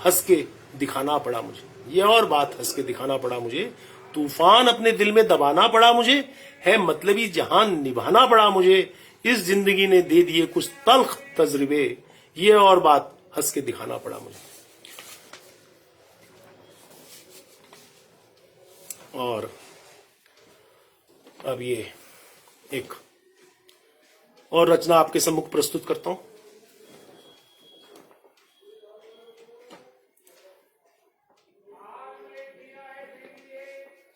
Speaker 1: हंस के दिखाना पड़ा मुझे, ये और बात हंस के दिखाना पड़ा मुझे। तूफान अपने दिल में दबाना पड़ा मुझे, है मतलबी जहान निभाना पड़ा मुझे। इस जिंदगी ने दे दिए कुछ तल्ख तजरिबे, ये और बात हंस के दिखाना पड़ा मुझे। और अब ये एक और रचना आपके सम्मुख प्रस्तुत करता हूं।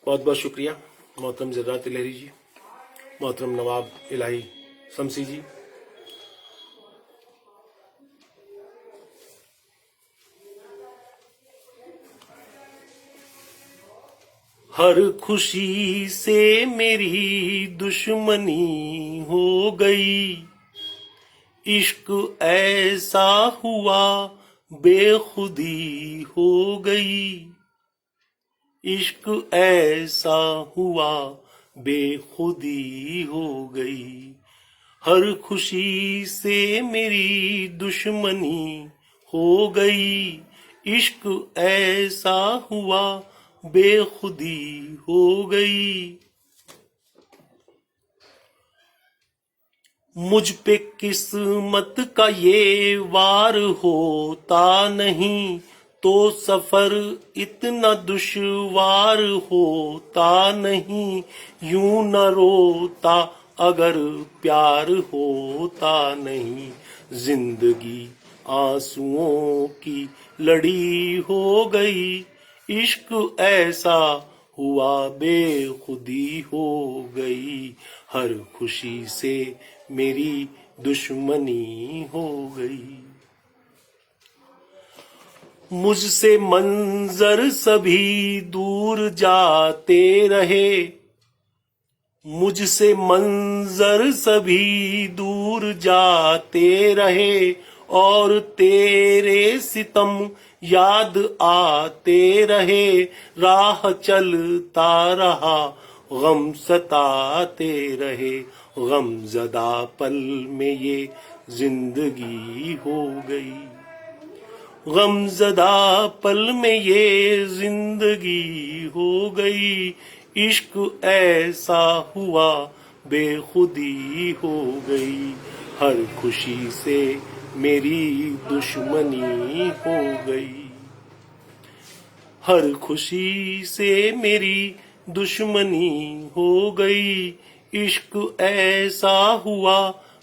Speaker 1: बहुत बहुत शुक्रिया मोहतरम जर्रार तेलहरी जी, मोहतरम नवाब इलाही शमसी जी। हर खुशी से मेरी दुश्मनी हो गई। इश्क ऐसा हुआ बेखुदी हो गई। इश्क ऐसा हुआ बेखुदी हो गई। हर खुशी से मेरी दुश्मनी हो गई। इश्क ऐसा हुआ बेखुदी हो गई। मुझ पे किस्मत का ये वार होता नहीं तो सफर इतना दुश्वार होता नहीं। यूं न रोता अगर प्यार होता नहीं। जिंदगी आंसुओं की लड़ी हो गई। इश्क ऐसा हुआ बेखुदी हो गई। हर खुशी से मेरी दुश्मनी हो गई। मुझसे मंजर सभी दूर जाते रहे। मुझसे मंजर सभी दूर जाते रहे। और तेरे सितम याद आते रहे। राह चलता रहा गम सताते रहे। गमज़दा पल में ये जिंदगी हो गई। गमज़दा पल में ये जिंदगी हो गई। इश्क ऐसा हुआ बेखुदी हो गई। हर खुशी से मेरी दुश्मनी हो गई। हर खुशी से मेरी दुश्मनी हो गई। इश्क ऐसा हुआ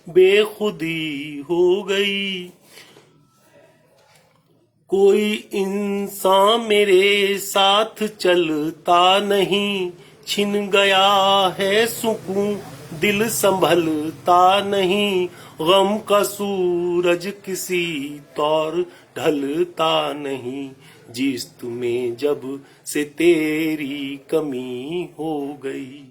Speaker 1: बेखुदी हो गई। कोई इंसान मेरे साथ चलता नहीं। छिन गया है सुकून दिल संभलता नहीं। गम का सूरज किसी तौर ढलता नहीं। जिस्म में जब से तेरी कमी हो गई।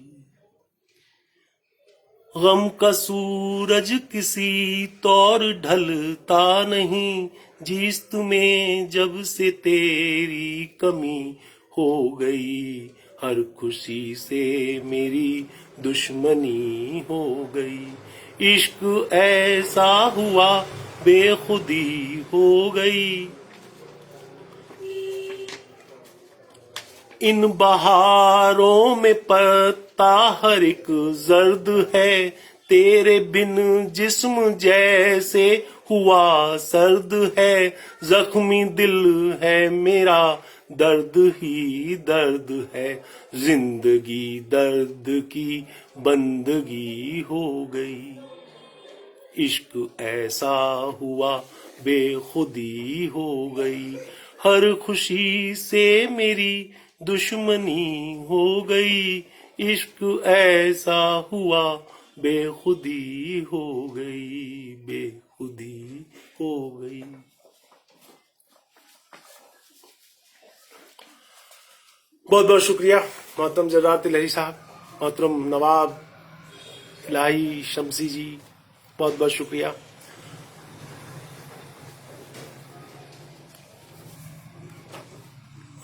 Speaker 1: गम का सूरज किसी तौर ढलता नहीं। जिस्म में जब से तेरी कमी हो गई। हर खुशी से मेरी दुश्मनी हो गई। इश्क ऐसा हुआ बेखुदी हो गई। इन बहारों में पत्ता हर एक जर्द है। तेरे बिन जिस्म जैसे हुआ सर्द है। जख्मी दिल है मेरा दर्द ही दर्द है। जिंदगी दर्द की बंदगी हो गई। इश्क ऐसा हुआ बेखुदी हो गई। हर खुशी से मेरी दुश्मनी हो गई। इश्क ऐसा हुआ बेखुदी हो गई। बेखुदी हो गई। बहुत बहुत शुक्रिया मोहतरम जर्राद तिलहरी साहब, मोहतरम नवाब इलाही शमसी जी, बहुत बहुत शुक्रिया।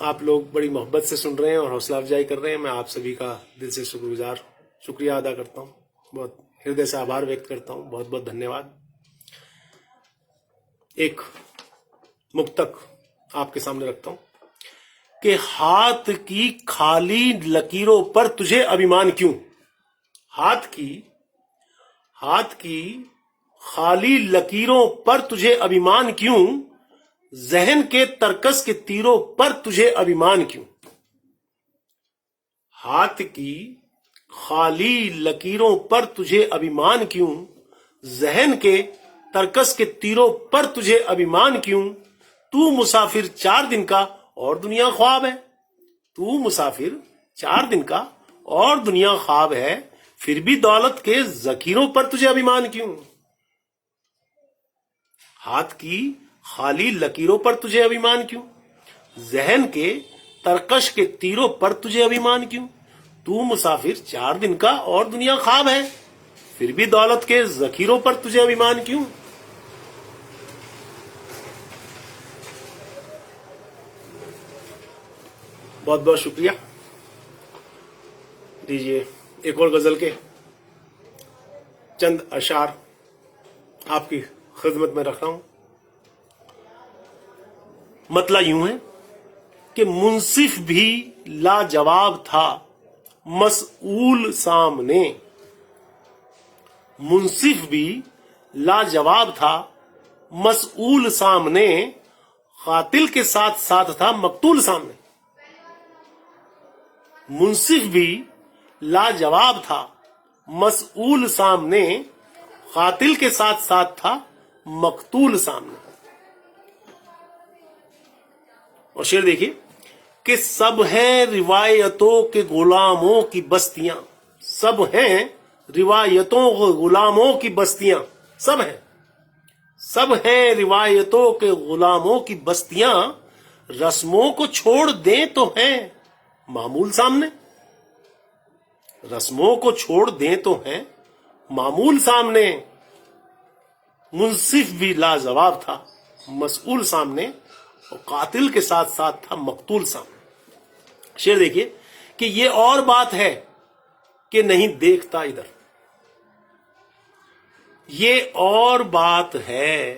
Speaker 1: आप लोग बड़ी मोहब्बत से सुन रहे हैं और हौसला अफजाई कर रहे हैं। मैं आप सभी का दिल से शुक्रिया अदा करता हूँ। बहुत हृदय से आभार व्यक्त करता हूँ। बहुत बहुत धन्यवाद। एक मुक्तक आपके सामने रखता हूँ कि हाथ की खाली लकीरों पर तुझे अभिमान क्यों। हाथ की खाली लकीरों पर तुझे अभिमान क्यों। जहन के तरकस के तीरों पर तुझे अभिमान क्यों। हाथ की खाली लकीरों पर तुझे अभिमान क्यों। जहन के तरकस के तीरों पर तुझे अभिमान क्यों। तू मुसाफिर 4 दिन का और दुनिया ख्वाब है। तू मुसाफिर 4 दिन का और दुनिया ख्वाब है। फिर भी दौलत के जखीरों पर तुझे अभिमान क्यों। हाथ की खाली लकीरों पर तुझे अभिमान क्यों। जहन के तरकश के तीरों पर तुझे अभिमान क्यों? तू मुसाफिर 4 दिन का और दुनिया ख्वाब है, फिर भी दौलत के जखीरों पर तुझे अभिमान क्यों? बहुत बहुत शुक्रिया। दीजिए एक और गजल के चंद अशार आपकी खिदमत में रख रहा हूं। मतला यूं है कि मुंसिफ भी लाजवाब था मसऊल सामने। मुंसिफ भी लाजवाब था मसऊल सामने, कातिल के साथ साथ था मकतूल सामने। मुंसिफ भी लाजवाब था मसऊल सामने, कातिल के साथ साथ था मकतूल सामने। और शेर देखिए कि सब हैं रिवायतों के गुलामों की बस्तियां, सब हैं रिवायतों के गुलामों की बस्तियां, सब हैं, सब हैं रिवायतों के गुलामों की बस्तियां, रस्मों को छोड़ दें तो हैं मामूल सामने। रस्मों को छोड़ दें तो हैं मामूल सामने। मुंसिफ भी लाजवाब था मसऊल सामने, और कातिल के साथ साथ था मकतूल सामने। शेर देखिए कि ये और बात है कि नहीं देखता इधर, ये और बात है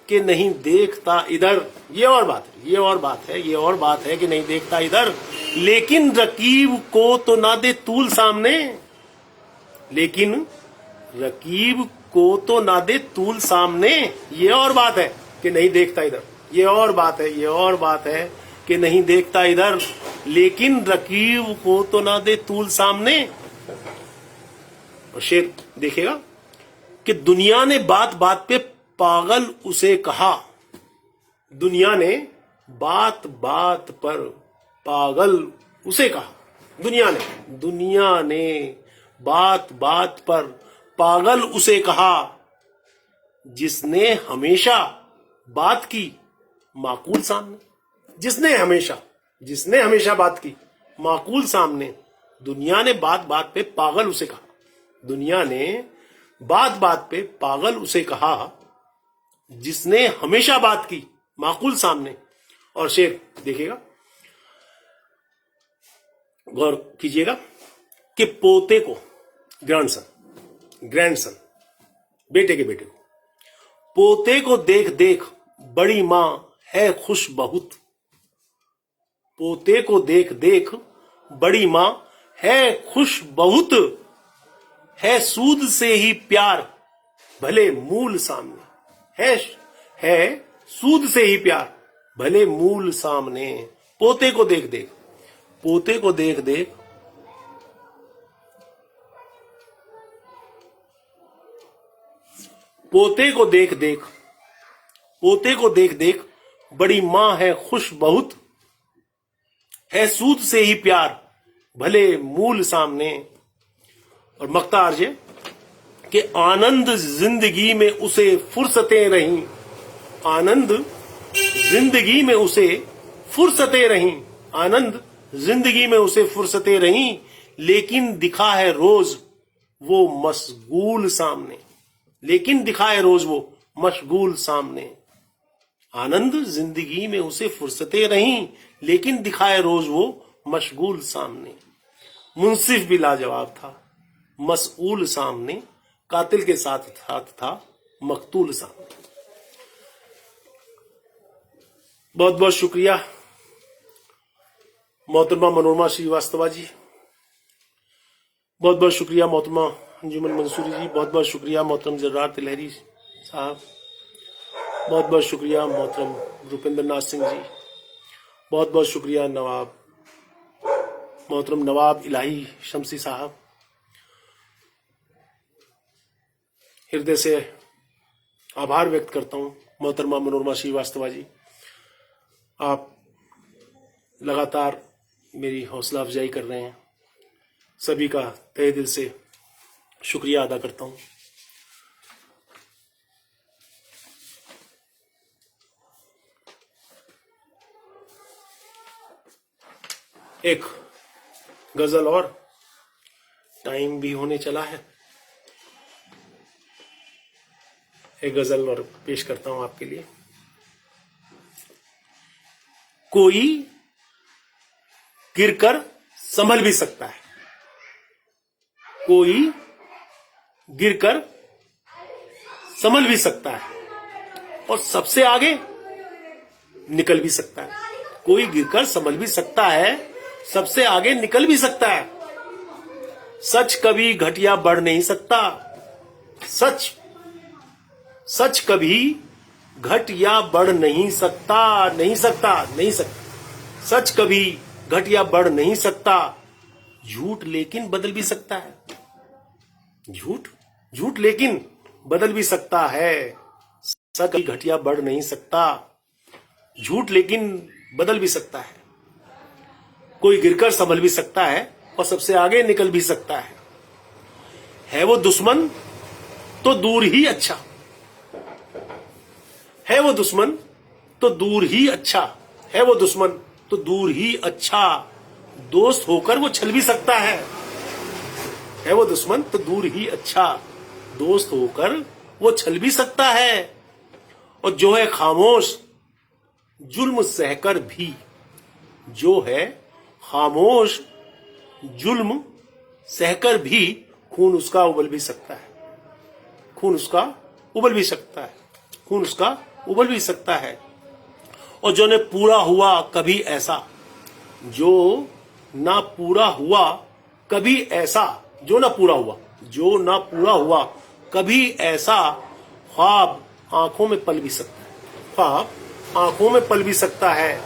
Speaker 1: कि नहीं देखता इधर, ये और बात है, ये और बात है, ये और बात है कि नहीं देखता इधर, लेकिन रकीब को तो ना दे तूल सामने। लेकिन रकीब को तो ना दे तूल सामने, ये और बात है कि नहीं देखता इधर, ये और बात है, ये और बात है कि नहीं देखता इधर, लेकिन रकीब को तो ना दे तूल सामने। और शेर देखिएगा कि दुनिया ने बात बात पे पागल उसे कहा। दुनिया ने बात बात पर पागल उसे कहा। दुनिया ने बात बात पर पागल उसे कहा, जिसने हमेशा बात की माकूल सामने। जिसने हमेशा बात की माकूल सामने। दुनिया ने बात बात पे पागल उसे कहा। दुनिया ने बात बात पे पागल उसे कहा, जिसने हमेशा बात की माकूल सामने। और शेर देखिएगा, गौर कीजिएगा कि पोते को, ग्रैंडसन, बेटे के बेटे को, पोते को देख देख बड़ी मां है खुश बहुत। पोते को देख देख बड़ी मां है खुश बहुत, है सूद से ही प्यार भले मूल सामने। है सूद से ही प्यार भले मूल सामने। पोते को देख देख, पोते को देख देख पोते को देख देख, पोते को देख देख बड़ी मां है खुश बहुत, है सूद से ही प्यार भले मूल सामने। और मक्ता अर्ज है कि आनंद जिंदगी में उसे फुर्सतें रहीं। आनंद जिंदगी में उसे फुर्सतें रहीं। आनंद जिंदगी में उसे फुर्सतें रहीं, लेकिन दिखा है रोज वो मशगूल सामने। लेकिन दिखा है रोज वो मशगूल सामने। आनंद जिंदगी में उसे फुर्सतें रहीं, लेकिन दिखाए रोज वो मशगूल सामने। मुंसिफ भी लाजवाब था मसऊल सामने, कातिल के साथ था मकतूल सामने। बहुत बहुत शुक्रिया मोहतरमा मनोरमा श्रीवास्तवा जी, बहुत बहुत शुक्रिया मोहतरमा अंजुमन मंसूरी जी, बहुत बहुत शुक्रिया मोहतरम जर्रार तिलहरी साहब, बहुत बहुत शुक्रिया मोहतरम रुपिंदर नाथ सिंह जी, बहुत बहुत शुक्रिया मोहतरम नवाब इलाही शमसी साहब। हृदय से आभार व्यक्त करता हूं मोहतरमा मनोरमा श्रीवास्तवा जी। आप लगातार मेरी हौसला अफजाई कर रहे हैं, सभी का तहे दिल से शुक्रिया अदा करता हूं। एक गजल और, टाइम भी होने चला है। एक गजल और पेश करता हूं आपके लिए। कोई गिरकर संभल भी सकता है, कोई गिरकर संभल भी सकता है और सबसे आगे निकल भी सकता है। कोई गिरकर संभल भी सकता है, सबसे आगे निकल भी सकता है। सच कभी घटिया बढ़ नहीं सकता, सच सच कभी घटिया बढ़ नहीं सकता, नहीं सकता, नहीं सकता। सच कभी घटिया बढ़ नहीं सकता। झूठ लेकिन बदल भी सकता है, झूठ झूठ लेकिन बदल भी सकता है। सच कभी घटिया बढ़ नहीं सकता, झूठ लेकिन बदल भी सकता है। कोई गिरकर संभल भी सकता है और सबसे आगे निकल भी सकता है वो दुश्मन तो दूर ही अच्छा, है वो दुश्मन तो दूर ही अच्छा, है वो दुश्मन तो दूर ही अच्छा। दोस्त होकर वो छल भी सकता है वो दुश्मन तो दूर ही अच्छा। दोस्त होकर वो छल भी सकता है। और जो है खामोश जुल्म सहकर भी, जो है खामोश जुल्म सहकर भी, खून उसका उबल भी सकता है, खून उसका उबल भी सकता है, खून उसका उबल भी सकता है। और जो ने पूरा हुआ कभी ऐसा, जो ना पूरा हुआ कभी ऐसा, जो ना पूरा हुआ, जो ना पूरा हुआ कभी ऐसा, ख्वाब आंखों में पल भी सकता है, ख्वाब आंखों में पल भी सकता है।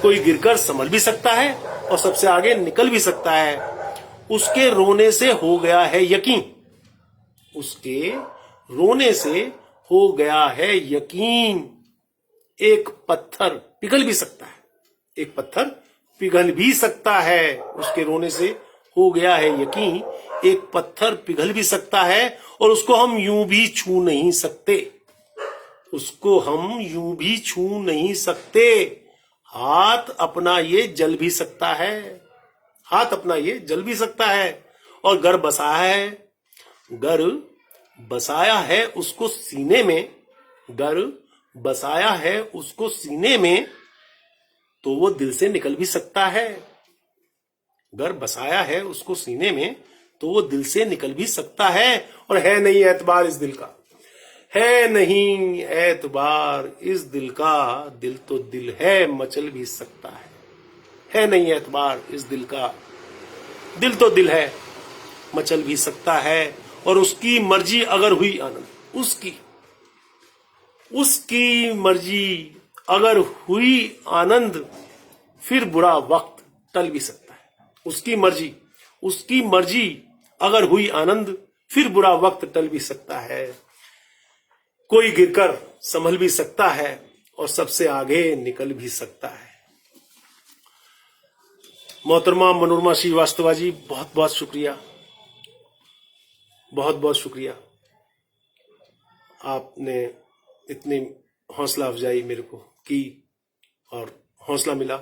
Speaker 1: कोई गिरकर संभल भी सकता है और सबसे आगे निकल भी सकता है। उसके रोने से हो गया है यकीन, उसके रोने से हो गया है यकीन। एक पत्थर पिघल भी सकता है, एक पत्थर पिघल भी सकता है। उसके रोने से हो गया है यकीन, एक पत्थर पिघल भी सकता है। और उसको हम यूं भी छू नहीं सकते, उसको हम यूं भी छू नहीं सकते। हाथ अपना ये जल भी सकता है, हाथ अपना ये जल भी सकता है। और घर बसाया है, घर बसाया है उसको सीने में, घर बसाया है उसको सीने में, तो वो दिल से निकल भी सकता है। घर बसाया है उसको सीने में तो वो दिल से निकल भी सकता है। और है नहीं एतबार इस दिल का, है नहीं एतबार इस दिल का, दिल तो दिल है मचल भी सकता है नहीं एतबार इस दिल का, दिल तो दिल है मचल भी सकता है। और उसकी मर्जी अगर हुई आनंद, उसकी मर्जी अगर हुई आनंद, फिर बुरा वक्त टल भी सकता है। उसकी मर्जी अगर हुई आनंद, फिर बुरा वक्त टल भी सकता है। कोई गिरकर संभल भी सकता है और सबसे आगे निकल भी सकता है। मोहतरमा मनोरमा श्रीवास्तवा जी, बहुत बहुत शुक्रिया, बहुत बहुत शुक्रिया। आपने इतनी हौसला अफजाई मेरे को की और हौसला मिला।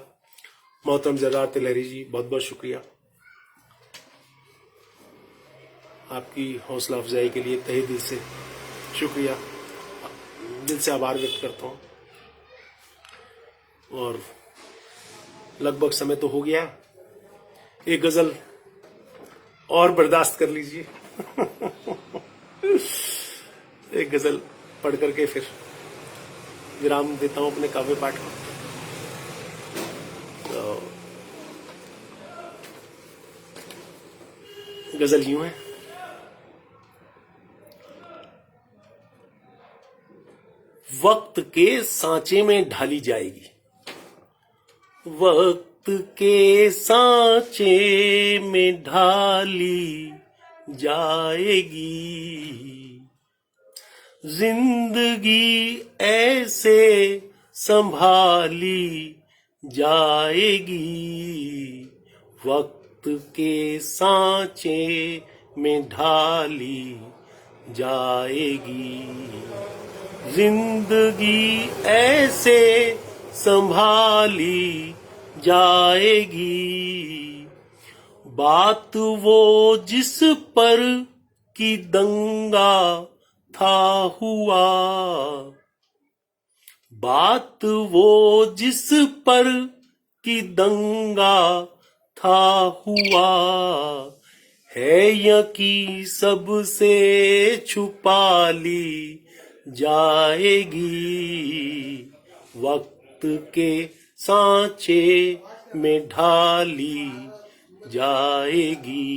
Speaker 1: मोहतरम जरदार तिलहरी जी, बहुत बहुत शुक्रिया। आपकी हौसला अफजाई के लिए तहे दिल से शुक्रिया, दिल से आभार व्यक्त करता हूँ। और लगभग समय तो हो गया, एक गजल और बर्दाश्त कर लीजिए। एक गजल पढ़ करके फिर विराम देता हूं अपने काव्य पाठ को। तो गजल यूं है। वक्त के सांचे में ढाली जाएगी, वक्त के सांचे में ढाली जाएगी, जिंदगी ऐसे संभाली जाएगी। वक्त के सांचे में ढाली जाएगी, जिंदगी ऐसे संभाली जाएगी। बात वो जिस पर की दंगा था हुआ, बात वो जिस पर की दंगा था हुआ, है यकीन सबसे छुपा ली जाएगी। वक्त के सांचे में ढाली जाएगी।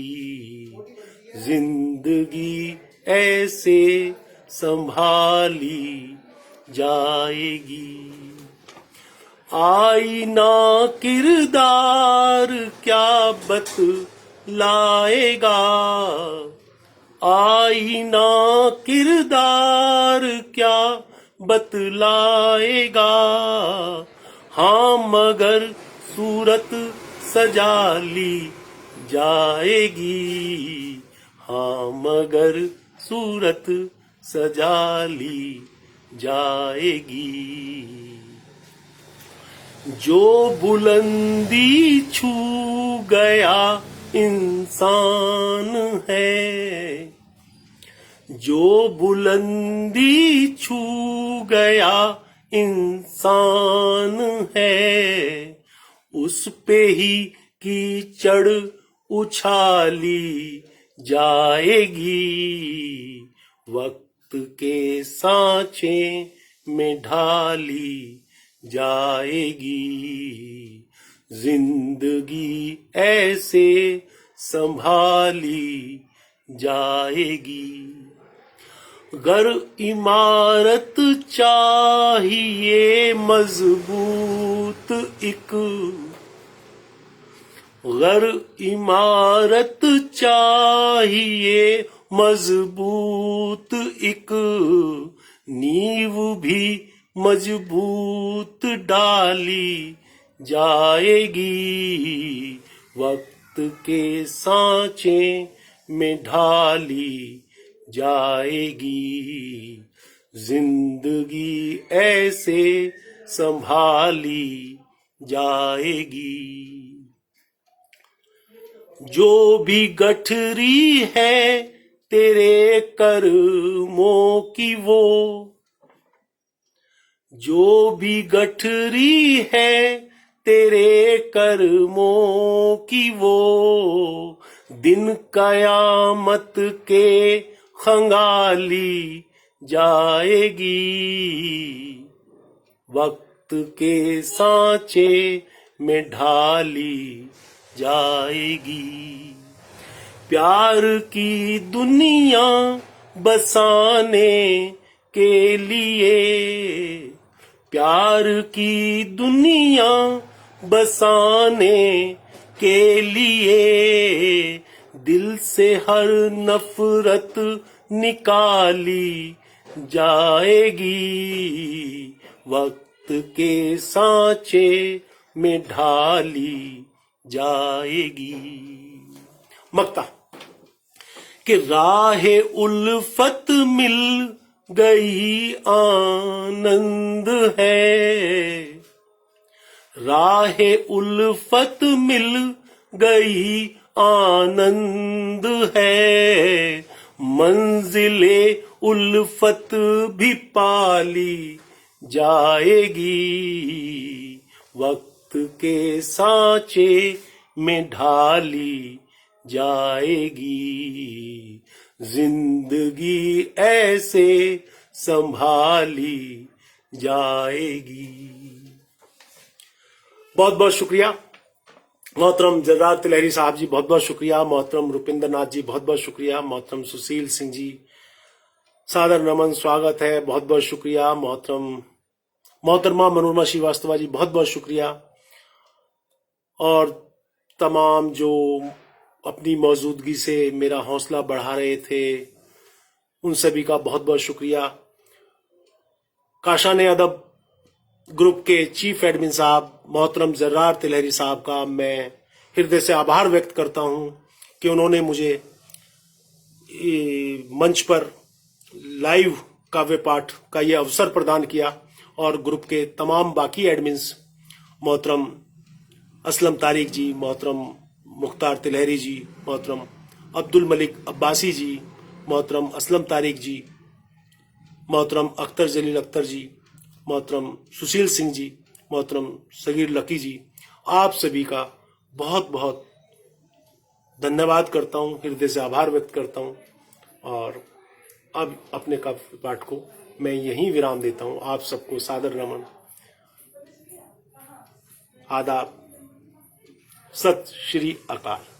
Speaker 1: जिंदगी ऐसे संभाली जाएगी। आईना किरदार क्या बतलाएगा, आईना किरदार क्या बतलाएगा। हाँ मगर सूरत सजा ली जाएगी। हाँ मगर सूरत सजा ली जाएगी। जो बुलंदी छू गया इंसान है, जो बुलंदी छू गया इंसान है, उस पे ही कीचड़ उछाली जाएगी। वक्त के सांचे में ढाली जाएगी। जिंदगी ऐसे संभाली जाएगी। गर इमारत चाहिए मजबूत एक, गर इमारत चाहिए मजबूत एक, नींव भी मजबूत डाली जाएगी। वक्त के सांचे में ढाली जाएगी। जिंदगी ऐसे संभाली जाएगी। जो भी गठरी है तेरे कर्मों की वो, जो भी गठरी है तेरे कर्मों की वो, दिन कयामत के खंगाली जाएगी। वक्त के सांचे में ढाली जाएगी। प्यार की दुनिया बसाने के लिए, प्यार की दुनिया बसाने के लिए, दिल से हर नफरत निकाली जाएगी। वक्त के सांचे में ढाली जाएगी। मक्ता कि राहे उल्फत मिल गई आनंद है, राहे उल्फत मिल गई आनंद है, मंजिले उल्फत भी पाली जाएगी। वक्त के सांचे में ढाली जाएगी। जिंदगी ऐसे संभाली जाएगी। बहुत बहुत शुक्रिया मोहतरम जर्रार तिलहरी साहब जी, बहुत बहुत शुक्रिया मोहतरम रुपिंदर नाथ जी, बहुत बहुत शुक्रिया मोहतरम सुशील सिंह जी, सादर नमन स्वागत है, बहुत बहुत शुक्रिया मोहतरमा मनोरमा श्रीवास्तवा जी, बहुत बहुत शुक्रिया। और तमाम जो अपनी मौजूदगी से मेरा हौसला बढ़ा रहे थे उन सभी का बहुत बहुत शुक्रिया। काशान अदब ग्रुप के चीफ एडमिन साहब मोहतरम जर्रार तिलहरी साहब का मैं हृदय से आभार व्यक्त करता हूं कि उन्होंने मुझे मंच पर लाइव काव्य पाठ का यह अवसर प्रदान किया। और ग्रुप के तमाम बाकी एडमिन्स मोहतरम असलम तारिक जी, मोहतरम मुख्तार तिलहरी जी, मोहतरम अब्दुल मलिक अब्बासी जी, मोहतरम असलम तारिक जी, मोहतरम अख्तर जलील अख्तर जी, मोहतरम सुशील सिंह जी, मोहतरम सगीर लकी जी, आप सभी का बहुत बहुत धन्यवाद करता हूं, हृदय से आभार व्यक्त करता हूं। और अब अपने काव्य पाठ को मैं यहीं विराम देता हूं। आप सबको सादर नमन, आदाब, सत श्री अकाल।